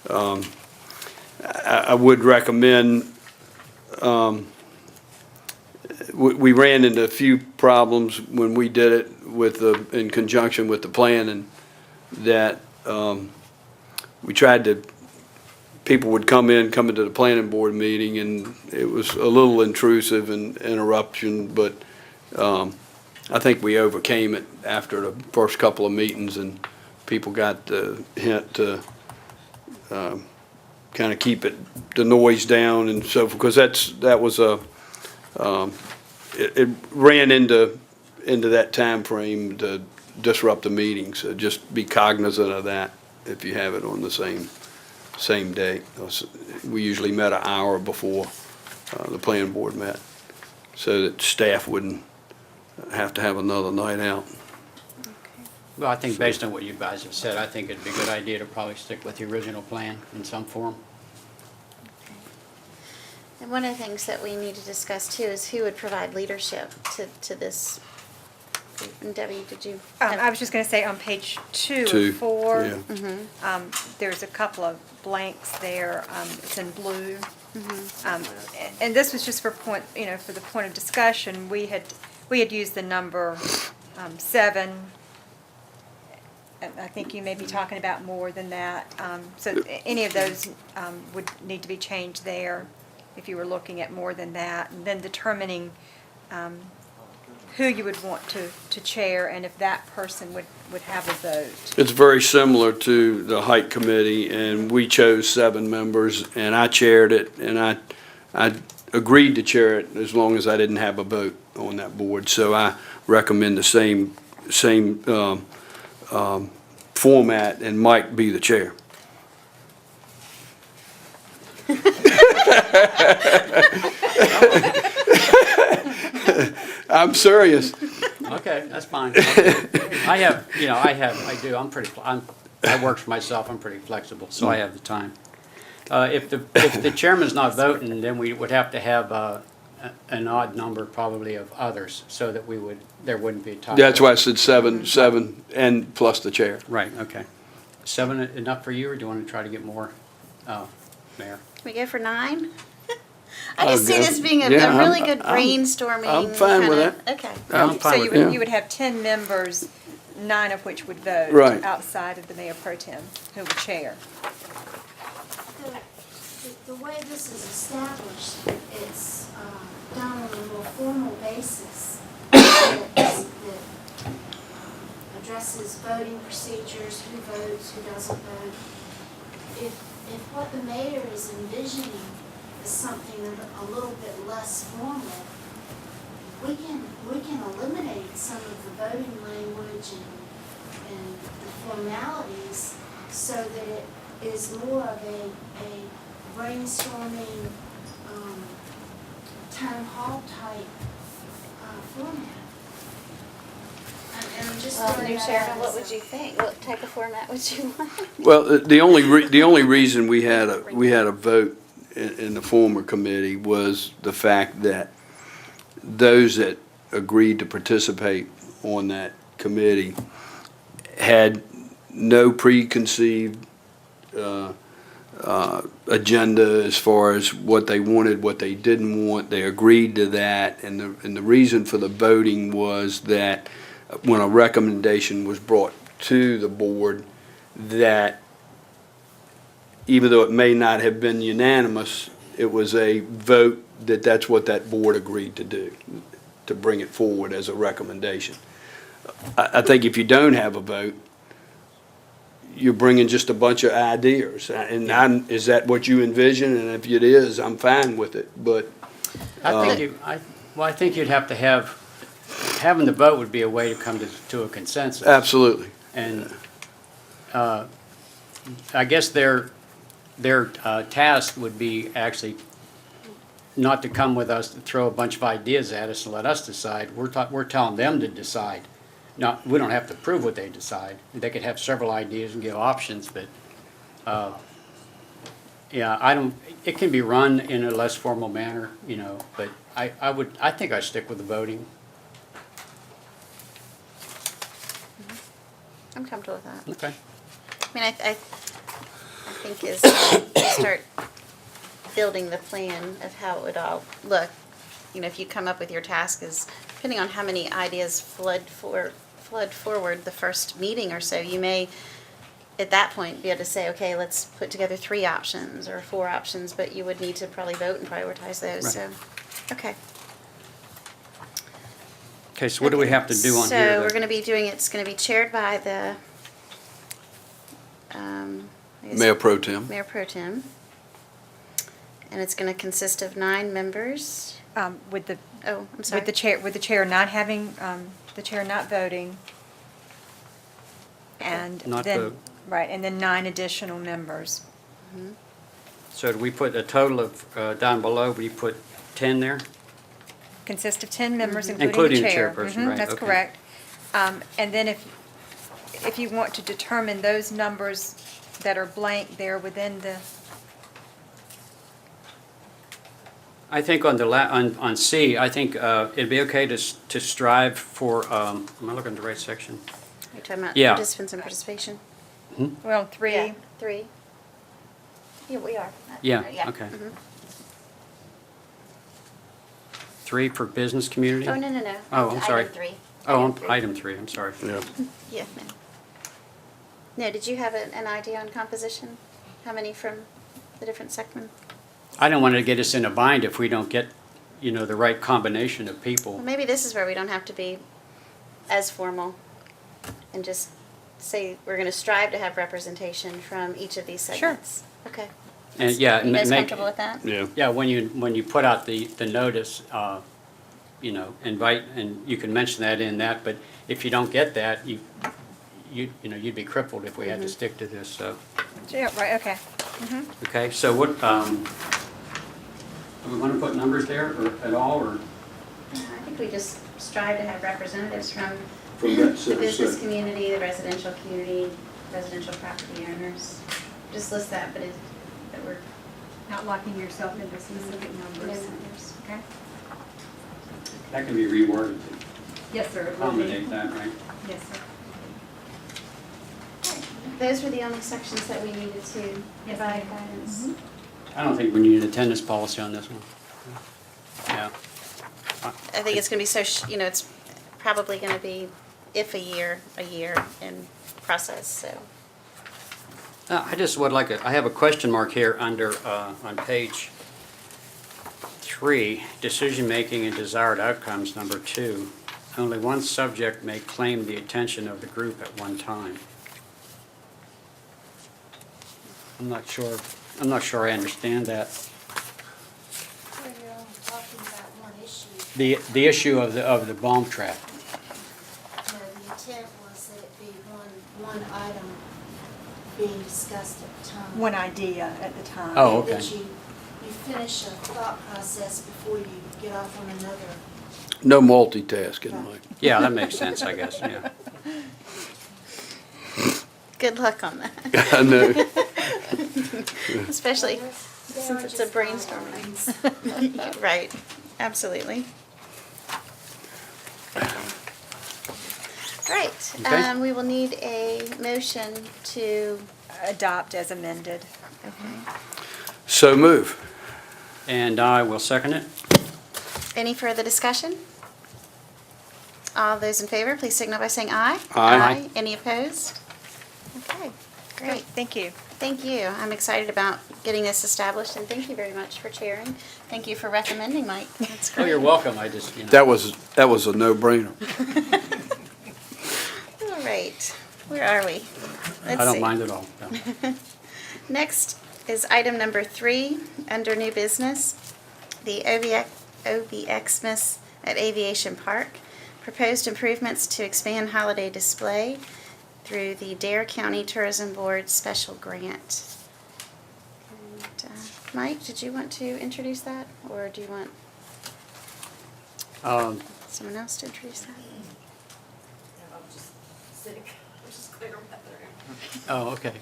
S2: I would recommend, we ran into a few problems when we did it in conjunction with the planning, that we tried to, people would come into the planning board meeting, and it was a little intrusive and interruption, but I think we overcame it after the first couple of meetings, and people got the hint to kind of keep the noise down and so forth, because that was it ran into that time frame to disrupt the meeting. So just be cognizant of that if you have it on the same day. We usually met an hour before the planning board met, so that staff wouldn't have to have another night out.
S3: Well, I think based on what you guys have said, I think it'd be a good idea to probably stick with the original plan in some form.
S1: and one of the things that we need to discuss too is who would provide leadership to this. And Debbie, did you?
S5: I was just going to say on page 2
S2: Two,
S5: of 4,
S2: yeah.
S5: there's a couple of blanks there. It's in blue. And this was just for point, for the point of discussion. We had used the number 7. And I think you may be talking about more than that. So any of those would need to be changed there if you were looking at more than that. And then determining who you would want to chair, and if that person would have a vote.
S2: It's very similar to the Height Committee, and we chose 7 members, and I chaired it, and I agreed to chair it as long as I didn't have a vote on that board. So I recommend the same format, and Mike be the chair. I'm serious.
S3: Okay, that's fine. I work for myself, I'm pretty flexible, so I have the time. If the chairman's not voting, then we would have to have an odd number probably of others, so that there wouldn't be a tie.
S2: That's why I said 7, and plus the chair.
S3: Right, okay. 7 enough for you, or do you want to try to get more, Mayor?
S1: Can we go for 9? I just see
S2: go.
S1: this being a
S2: Yeah,
S1: really
S2: I'm-
S1: good brainstorming.
S2: I'm fine with
S1: kinda-
S2: that.
S1: Okay.
S2: I'm
S5: So
S2: with it.
S5: you would have 10 members, 9 of which would vote.
S2: Right.
S5: Outside of the mayor pro tem, who would chair.
S12: The way this is established, it's done on a more formal basis that addresses voting procedures, who votes, who doesn't vote. If what the mayor is envisioning is something a little bit less formal, we can eliminate some of the voting language and the formalities so that it is more of a brainstorming, town hall type format. And I'm just
S1: Well,
S12: throwing
S1: new
S12: that
S1: chairman,
S12: out
S1: what
S12: as
S1: would you think? What type of format would you want?
S2: Well, the only reason we had a vote in the former committee was the fact that those that agreed to participate on that committee had no preconceived agenda as far as what they wanted, what they didn't want. They agreed to that, and the reason for the voting was that when a recommendation was brought to the board, that even though it may not have been unanimous, it was a vote that that's what that board agreed to do, to bring it forward as a recommendation. I think if you don't have a vote, you're bringing just a bunch of ideas. And is that what you envision? And if it is, I'm fine with it. But
S3: I think you'd have to having the vote would be a way to come to a consensus.
S2: Absolutely.
S3: And I guess their task would be actually not to come with us to throw a bunch of ideas at us and let us decide. We're telling them to decide. Not, we don't have to approve what they decide. They could have several ideas and give options, but, yeah, it can be run in a less formal manner, you know, but I think I'd stick with the voting.
S1: I'm comfortable with that.
S3: Okay.
S1: I mean, I think as you start building the plan of how it would all look, you know, if you come up with your task is, depending on how many ideas flood forward the first meeting or so, you may, at that point, be able to say, okay, let's put together 3 options or 4 options, but you would need to probably vote and prioritize those, so, okay.
S3: Okay, so what do we have to do on here?
S1: So we're gonna be doing, it's gonna be chaired by the, I guess-
S2: Mayor Pro Tem.
S1: Mayor Pro Tem. And it's gonna consist of 9 members.
S5: With the,
S1: Oh, I'm sorry.
S5: with the chair not having, the chair not voting. And
S3: Not
S5: then,
S3: vote.
S5: right, and then 9 additional members.
S3: So do we put a total of, down below, we put 10 there?
S5: Consist of 10 members,
S1: Mhm.
S5: including the
S3: Including the
S5: chair.
S3: chairperson, right,
S5: That's
S3: okay.
S5: correct. And then if you want to determine those numbers that are blank there within the,
S3: I think on on C, I think it'd be okay to strive for, am I looking at the right section?
S1: You're talking about
S3: Yeah.
S1: participants and participation?
S5: well, 3.
S1: Yeah, 3. Yeah, we are.
S3: Yeah, okay.
S1: Mhm.
S3: 3 for business community?
S1: Oh, no.
S3: Oh, I'm sorry.
S1: Item 3.
S3: Oh,
S1: Item 3.
S3: item 3, I'm sorry.
S2: Yeah.
S1: Yeah, no. No, did you have an idea on composition? How many from the different segments?
S3: I don't want to get us in a bind if we don't get, you know, the right combination of people.
S1: Well, maybe this is where we don't have to be as formal and just say we're going to strive to have representation from each of these
S5: Sure.
S1: segments. Okay.
S3: And, yeah,
S1: You guys
S3: make-
S1: comfortable with that?
S2: Yeah.
S3: Yeah, when you put out the notice, you know, invite, and you can mention that in that, but if you don't get that, you know, you'd be crippled if we had to stick to this, so.
S5: Yeah, right, okay.
S3: Okay, so what, do we want to put numbers there or at all, or?
S1: I think we just strive to have representatives from
S2: From that
S1: the business community, the residential community, residential property owners. Just list that, but that we're
S5: Not locking yourself into specific
S1: no numbers.
S5: Okay?
S3: That can be reworded to
S5: Yes, sir.
S3: accommodate that, right?
S5: Yes, sir.
S1: Those were the only sections that we needed to
S5: Yes,
S1: provide
S5: ma'am.
S1: guidance.
S3: I don't think we need an attendance policy on this one. Yeah.
S1: I think it's going to be so, you know, it's probably going to be if a year in process, so.
S3: I just would like I have a question mark here under, on page 3, decision-making and desired outcomes, number 2. Only one subject may claim the attention of the group at one time. I'm not sure I understand that.
S12: We're talking about one issue.
S3: The issue of the bomb trap.
S12: No, the intent was that it be one item being discussed at the time.
S5: One idea at the time.
S3: Oh, okay.
S12: That you finish a thought process before you get off on another.
S2: No multitasking, Mike.
S3: Yeah, that makes sense, I guess, yeah.
S1: Good luck on that,
S2: I know.
S1: especially
S12: There
S1: since
S12: are
S1: it's a
S12: just
S1: brainstorming. Right, absolutely. All right,
S3: Okay.
S1: we will need a motion to,
S5: Adopt as amended.
S2: So move.
S3: And I will second it.
S1: any further discussion? All those in favor, please signal by saying aye.
S2: Aye.
S1: Any opposed? Okay, great.
S5: Thank you.
S1: Thank you. I'm excited about getting this established, and thank you very much for chairing. Thank you for recommending, Mike. That's
S3: Oh,
S1: great.
S3: you're welcome, I just, you know.
S2: That was a no-brainer.
S1: All right, where are we? Let's
S3: I don't
S1: see.
S3: mind at all. no.
S1: Next is item number 3, under new business, the OBXmas at Aviation Park. Proposed improvements to expand holiday display through the Dare County Tourism Board special grant. And, Mike, did you want to introduce that, or do you want someone else to introduce that?
S3: Oh, okay.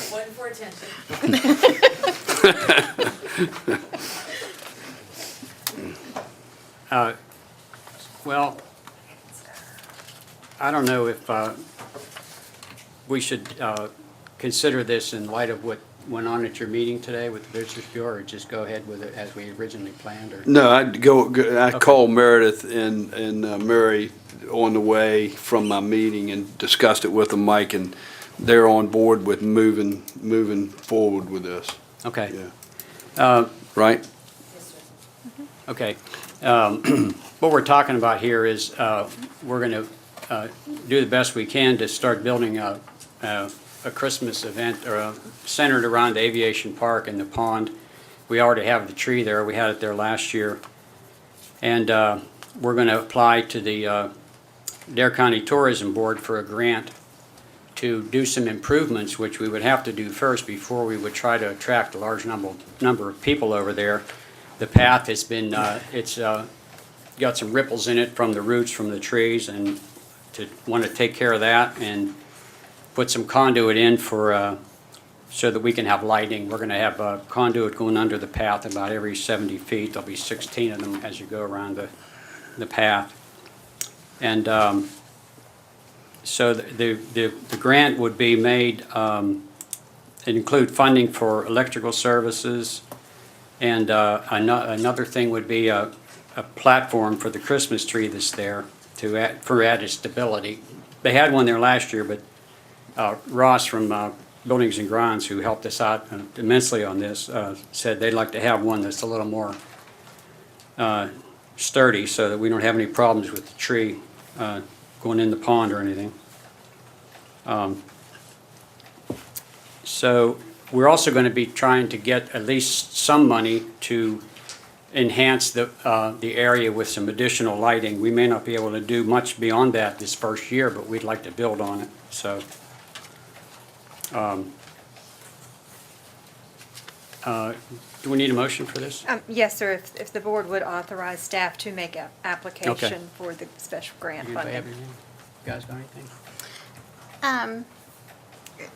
S13: One for attention.
S3: Well, I don't know if we should consider this in light of what went on at your meeting today with the Visitors Bureau, or just go ahead with it as we originally planned, or?
S2: No, I called Meredith and Mary on the way from my meeting and discussed it with them, Mike, and they're on board with moving forward with this.
S3: Okay.
S2: Yeah. Right?
S3: Okay. What we're talking about here is we're going to do the best we can to start building a Christmas event centered around the Aviation Park and the pond. We already have the tree there. We had it there last year. And we're going to apply to the Dare County Tourism Board for a grant to do some improvements, which we would have to do first before we would try to attract a large number of people over there. The path has been, it's got some ripples in it from the roots from the trees, and to want to take care of that and put some conduit in for, so that we can have lighting. We're going to have a conduit going under the path about every 70 feet. There'll be 16 of them as you go around the path. And so the grant would be made, it include funding for electrical services, and another thing would be a platform for the Christmas tree that's there for added stability. They had one there last year, but Ross from Buildings and Grounds, who helped us out immensely on this, said they'd like to have one that's a little more sturdy, so that we don't have any problems with the tree going in the pond or anything. So we're also going to be trying to get at least some money to enhance the area with some additional lighting. We may not be able to do much beyond that this first year, but we'd like to build on it. So do we need a motion for this?
S5: Yes, sir, if the board would authorize staff to make an application for the special grant
S3: Anybody
S5: funding.
S3: have anything? You guys got anything?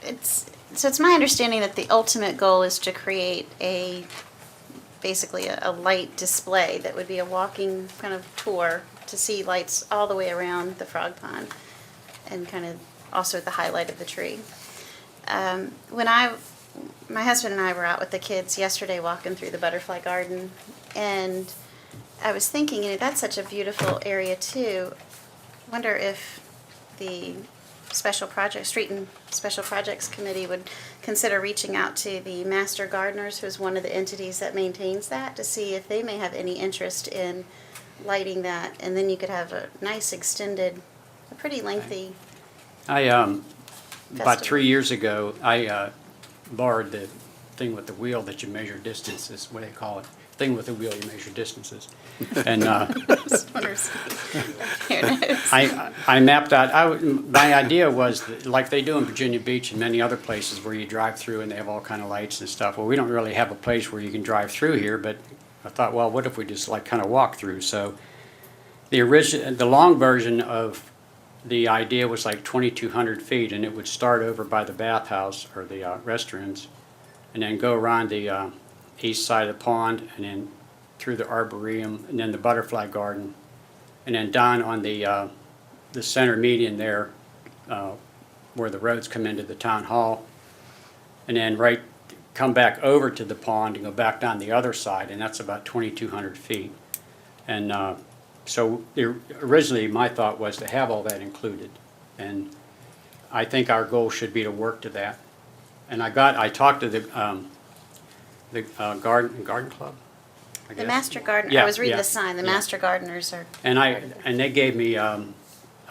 S1: It's my understanding that the ultimate goal is to create basically a light display that would be a walking kind of tour to see lights all the way around the frog pond, and kind of also at the highlight of the tree. My husband and I were out with the kids yesterday walking through the butterfly garden, and I was thinking, that's such a beautiful area too. Wonder if the Street and Special Projects Committee would consider reaching out to the Master Gardeners, who's one of the entities that maintains that, to see if they may have any interest in lighting that, and then you could have a nice extended, a pretty lengthy.
S3: About
S1: Festival.
S3: 3 years ago, I borrowed the thing with the wheel that you measure distances, what do they call it? Thing with the wheel, you measure distances. And I mapped out, my idea was, that, like they do in Virginia Beach and many other places where you drive through and they have all kind of lights and stuff. Well, we don't really have a place where you can drive through here, but I thought, well, what if we just like kind of walk through? So the long version of the idea was like 2,200 feet, and it would start over by the bathhouse or the restrooms, and then go around the east side of the pond, and then through the arboretum, and then the butterfly garden, and then down on the center median there, where the roads come into the town hall, and then come back over to the pond and go back down the other side, and that's about 2,200 feet. And so originally my thought was to have all that included, and I think our goal should be to work to that. And I talked to the garden club, I
S1: The
S3: guess.
S1: Master Gardener,
S3: Yeah,
S1: I was reading
S3: yeah,
S1: the sign, the
S3: yeah.
S1: Master Gardeners are.
S3: And they gave me a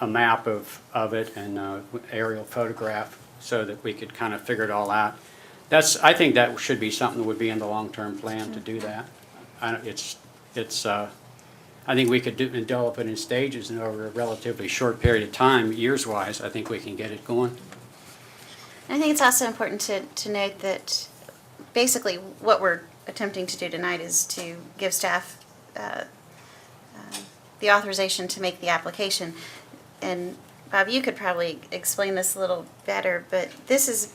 S3: map of it and aerial photograph so that we could kind of figure it all out. I think that should be something that would be in the long-term plan to do that. I think we could develop it in stages and over a relatively short period of time, years-wise, I think we can get it going.
S1: I think it's also important to note that basically what we're attempting to do tonight is to give staff the authorization to make the application. And Bob, you could probably explain this a little better, but this is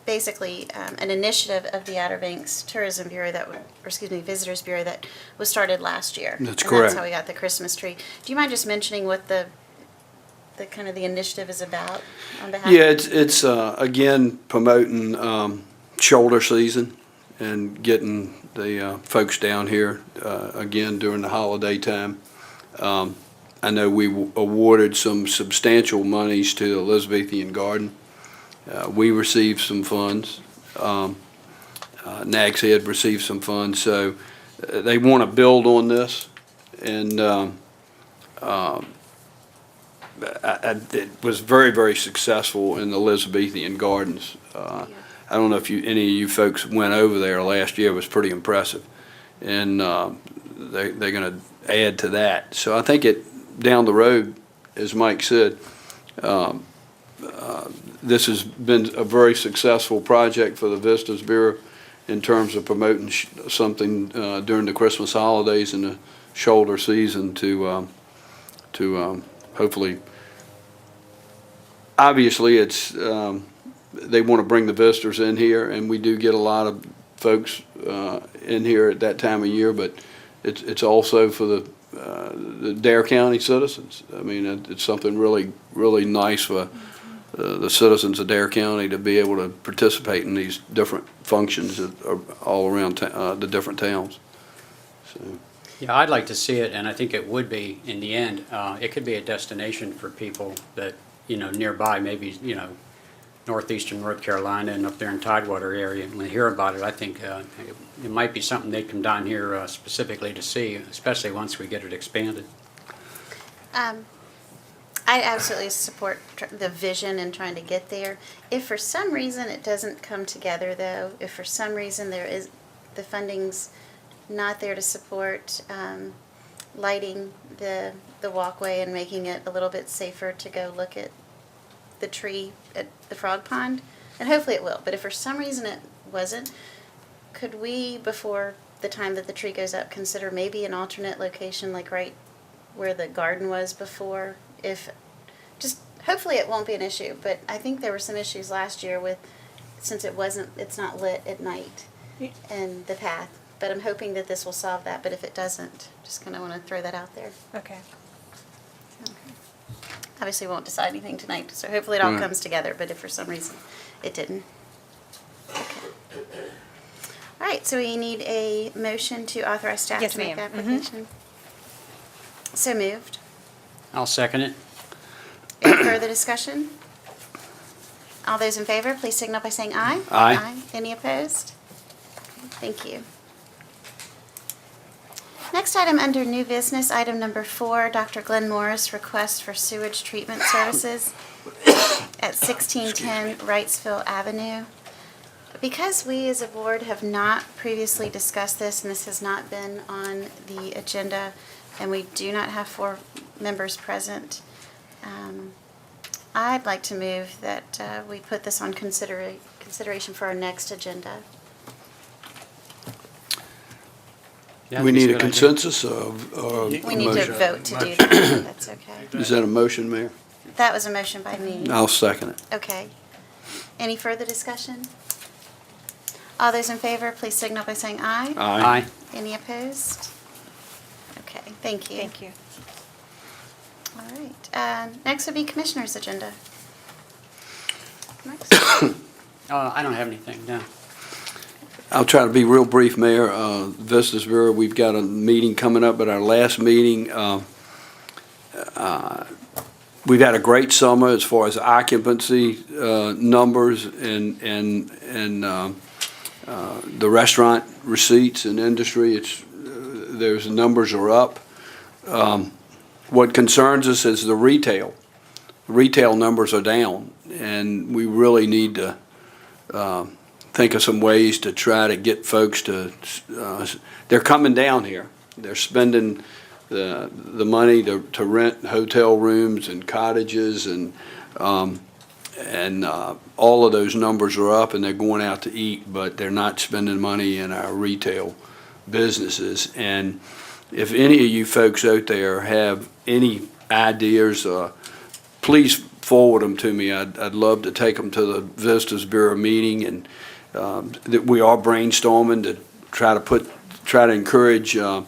S1: basically an initiative of the Outer Banks Tourism Bureau Visitors Bureau that was started last year.
S2: That's
S1: And
S2: correct.
S1: that's how we got the Christmas tree. Do you mind just mentioning what the kind of the initiative is about on behalf?
S2: Yeah, it's again, promoting shoulder season and getting the folks down here again during the holiday time. I know we awarded some substantial monies to the Elizabethan Garden. We received some funds. Nags Head received some funds, so they want to build on this, and it was very, very successsul in the Elizabethan Gardens. I don't know if any of you folks went over there last year. It was pretty impressive, and they're going to add to that. So I think down the road, as Mike said, this has been a very successful project for the Visitors Bureau in terms of promoting something during the Christmas holidays and the shoulder season to hopefully. Obviously, it's they want to bring the visitors in here, and we do get a lot of folks in here at that time of year. But it's also for the Dare County citizens. I mean, it's something really, really nice for the citizens of Dare County to be able to participate in these different functions that are all around the different towns. So.
S3: Yeah, I'd like to see it, and I think it would be, in the end, it could be a destination for people that, nearby, maybe, northeastern North Carolina and up there in Tidewater area, and when they hear about it, I think it might be something they'd come down here specifically to see, especially once we get it expanded.
S1: I absolutely support the vision and trying to get there. If for some reason it doesn't come together, though, if for some reason the funding's not there to support lighting the walkway and making it a little bit safer to go look at the tree at the Frog Pond, and hopefully it will, but if for some reason it wasn't, could we, before the time that the tree goes up, consider maybe an alternate location, like right where the garden was before? Hopefully it won't be an issue, but I think there were some issues last year since it's not lit at night in the path, but I'm hoping that this will solve that, but if it doesn't, just kind of want to throw that out there.
S5: Okay.
S1: Obviously, we won't decide anything tonight, so hopefully it all
S2: Right.
S1: comes together, but if for some reason it didn't. Okay. All right, so we need a motion to authorize staff
S5: Yes,
S1: to make the
S5: ma'am.
S1: application. So moved.
S3: I'll second it.
S1: Any further discussion? All those in favor, please signal by saying aye.
S2: Aye.
S1: Any opposed? Thank you. Next item under new business, item number 4, Dr. Glenn Morris requests for sewage treatment services at 1610 Wrightsville Avenue. Because we as a board have not previously discussed this, and this has not been on the agenda, and we do not have 4 members present, I'd like to move that we put this on consideration for our next agenda.
S3: Yeah,
S2: We
S3: that's
S2: need a
S3: good idea.
S2: consensus of, or
S1: We
S2: a
S1: need to
S2: motion.
S1: vote to do that, that's okay.
S2: Is that a motion, Mayor?
S1: That was a motion by me.
S2: I'll second it.
S1: Okay. Any further discussion? All those in favor, please signal by saying aye.
S3: Aye.
S1: Any opposed? Okay, thank you.
S5: Thank you.
S1: All right. Next would be Commissioner's agenda. Next.
S3: I don't have anything, no.
S2: I'll try to be real brief, Mayor. Visitors Bureau, we've got a meeting coming up at our last meeting. We've had a great summer as far as occupancy numbers and the restaurant receipts and industry. There's numbers are up. What concerns us is the retail. Retail numbers are down, and we really need to think of some ways to try to get folks to, they're coming down here. They're spending the money to rent hotel rooms and cottages and all of those numbers are up and they're going out to eat, but they're not spending money in our retail businesses. And if any of you folks out there have any ideas, please forward them to me. I'd love to take them to the Visitors Bureau meeting, and that we are brainstorming to try to encourage the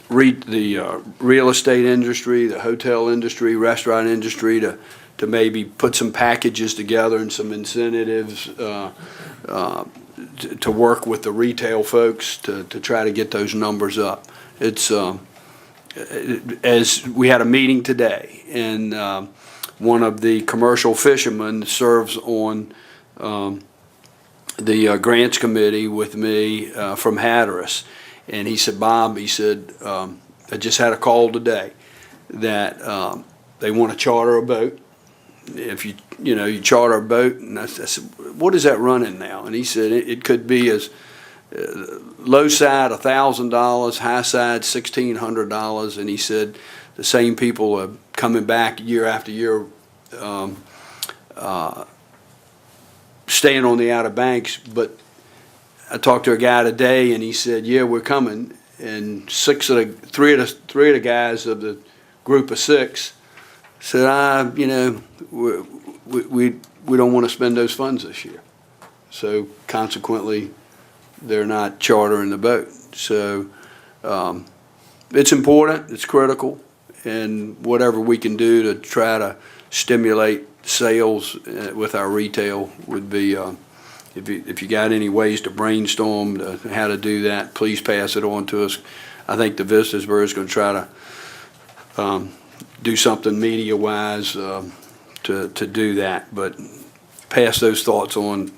S2: real estate industry, the hotel industry, restaurant industry to maybe put some packages together and some incentives to work with the retail folks to try to get those numbers up. It's as we had a meeting today, and one of the commercial fishermen serves on the grants committee with me from Hatteras. And he said, Bob, he said, I just had a call today that they want to charter a boat. If you charter a boat, and I said, what is that running now? And he said it could be as low side $1,000, high side $1,600. And he said the same people are coming back year after year, staying on the Outer Banks. But I talked to a guy today, and he said, "Yeah, we're coming." And three of the guys of the group of six said, we don't want to spend those funds this year. So consequently, they're not chartering the boat. So it's important, it's critical, and whatever we can do to try to stimulate sales with our retail would be, if you got any ways to brainstorm how to do that, please pass it on to us. I think the Visitors Bureau is going to try to do something media-wise to do that, but pass those thoughts on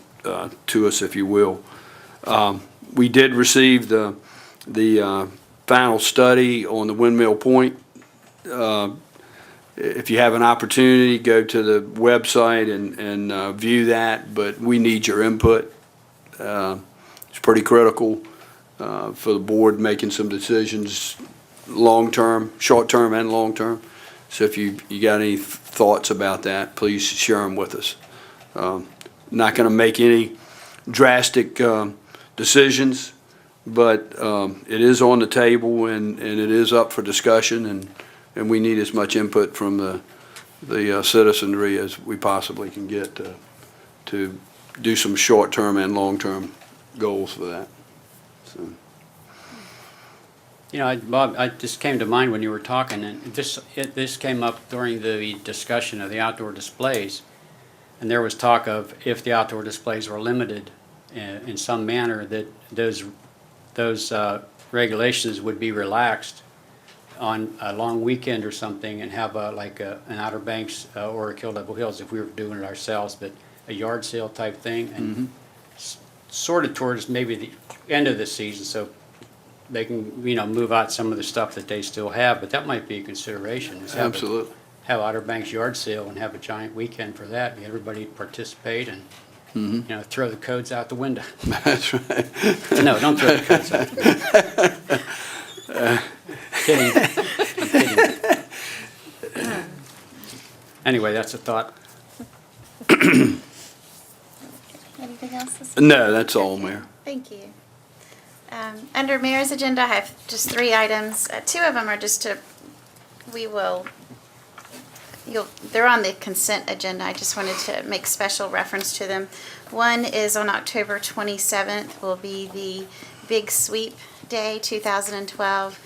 S2: to us if you will. We did receive the final study on the Windmill Point. If you have an opportunity, go to the website and view that, but we need your input. It's pretty critical for the board making some decisions long-term, short-term and long-term. So if you got any thoughts about that, please share them with us. Not going to make any drastic decisions, but it is on the table and it is up for discussion, and we need as much input from the citizenry as we possibly can get to do some short-term and long-term goals for that. So.
S3: Bob, I just came to mind when you were talking, and this came up during the discussion of the outdoor displays, and there was talk of if the outdoor displays were limited in some manner, that those regulations would be relaxed on a long weekend or something, and have an Outer Banks or a Kill Devil Hills, if we were doing it ourselves, but a yard sale type thing, and sort of towards maybe the end of the season, so they can move out some of the stuff that they still have. But that might be a consideration.
S2: Absolutely.
S3: Have Outer Banks yard sale and have a giant weekend for that. Everybody participate and throw the codes out the window.
S2: That's right.
S3: No, don't throw the codes out the window. Kidding. I'm kidding. Anyway, that's a thought.
S1: Anything else?
S2: No, that's all, Mayor.
S1: Thank you. Under Mayor's agenda, I have just 3 items. 2 of them are they're on the consent agenda. I just wanted to make special reference to them. One is on October 27th will be the Big Sweep Day 2012.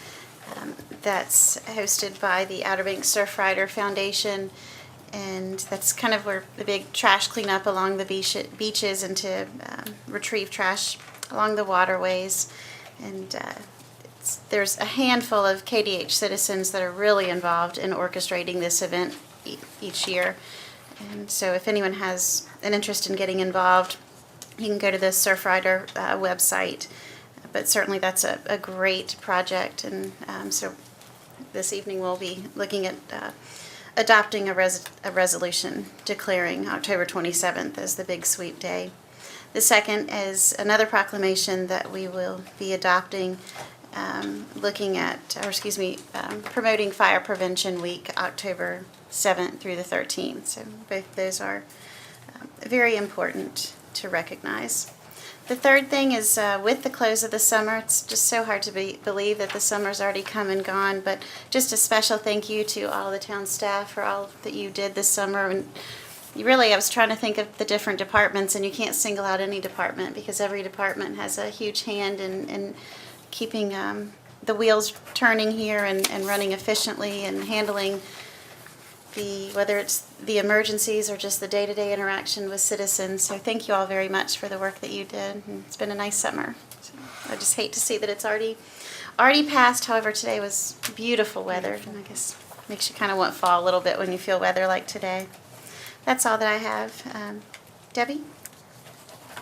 S1: That's hosted by the Outer Banks Surfrider Foundation, and that's kind of where the big trash cleanup along the beaches and to retrieve trash along the waterways. And there's a handful of KDH citizens that are really involved in orchestrating this event each year. And so if anyone has an interest in getting involved, you can go to the Surfrider website. But certainly that's a great project. And so this evening we'll be looking at adopting a resolution declaring October 27th as the Big Sweep Day. The second is another proclamation that we will be adopting, promoting Fire Prevention Week, October 7th through the 13th. So both those are very important to recognize. The third thing is with the close of the summer, it's just so hard to believe that the summer's already come and gone, but just a special thank you to all the town staff for all that you did this summer. And I was trying to think of the different departments, and you can't single out any department because every department has a huge hand in keeping the wheels turning here and running efficiently and handling whether it's the emergencies or just the day-to-day interaction with citizens. So thank you all very much for the work that you did. And it's been a nice summer. So I just hate to see that it's already passed. However, today was beautiful weather. And I guess makes you kind of want fall a little bit when you feel weather like today. That's all that I have. Debbie?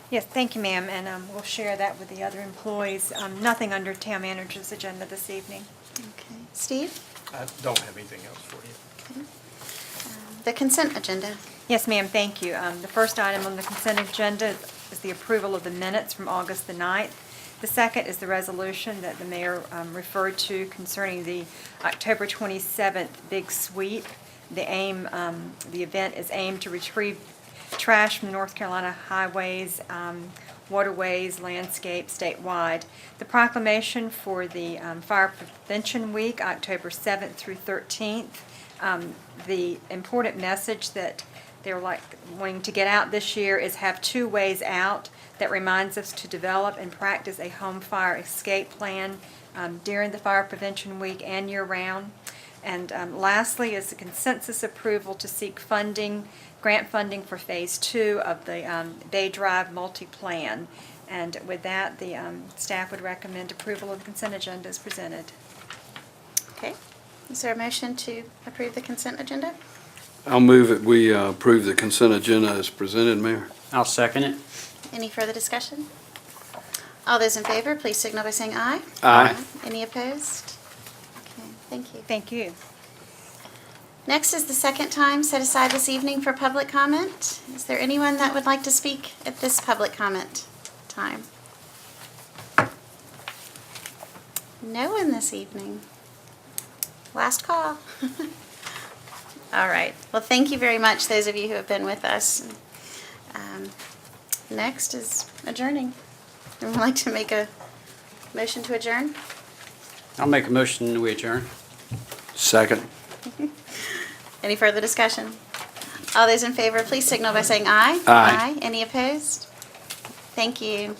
S5: Yes, thank you, ma'am, and we'll share that with the other employees. Nothing under town manager's agenda this evening.
S1: Okay. Steve?
S9: I don't have anything else for you.
S1: Okay. The consent agenda.
S5: Yes, ma'am, thank you. The first item on the consent agenda is the approval of the minutes from August the 9th. The second is the resolution that the mayor referred to concerning the October 27th Big Sweep. The event is aimed to retrieve trash from North Carolina highways, waterways, landscape, statewide. The proclamation for the Fire Prevention Week, October 7th through 13th. The important message that they're wanting to get out this year is have 2 ways out. That reminds us to develop and practice a home fire escape plan during the Fire Prevention Week and year-round. And lastly is the consensus approval to seek grant funding for Phase 2 of the Bay Drive multi-plan. And with that, the staff would recommend approval of the consent agenda as presented.
S1: Okay. Is there a motion to approve the consent agenda?
S2: I'll move that we approve the consent agenda as presented, Mayor.
S3: I'll second it.
S1: Any further discussion? All those in favor, please signal by saying aye.
S2: Aye.
S1: Any opposed? Okay, thank you.
S5: Thank you.
S1: Next is the second time set aside this evening for public comment. Is there anyone that would like to speak at this public comment time? No one this evening. Last call. All right. Well, thank you very much, those of you who have been with us. Next is adjourning. Would you like to make a motion to adjourn?
S3: I'll make a motion, we adjourn.
S2: Second.
S1: Any further discussion? All those in favor, please signal by saying aye.
S2: Aye.
S1: Any opposed? Thank you.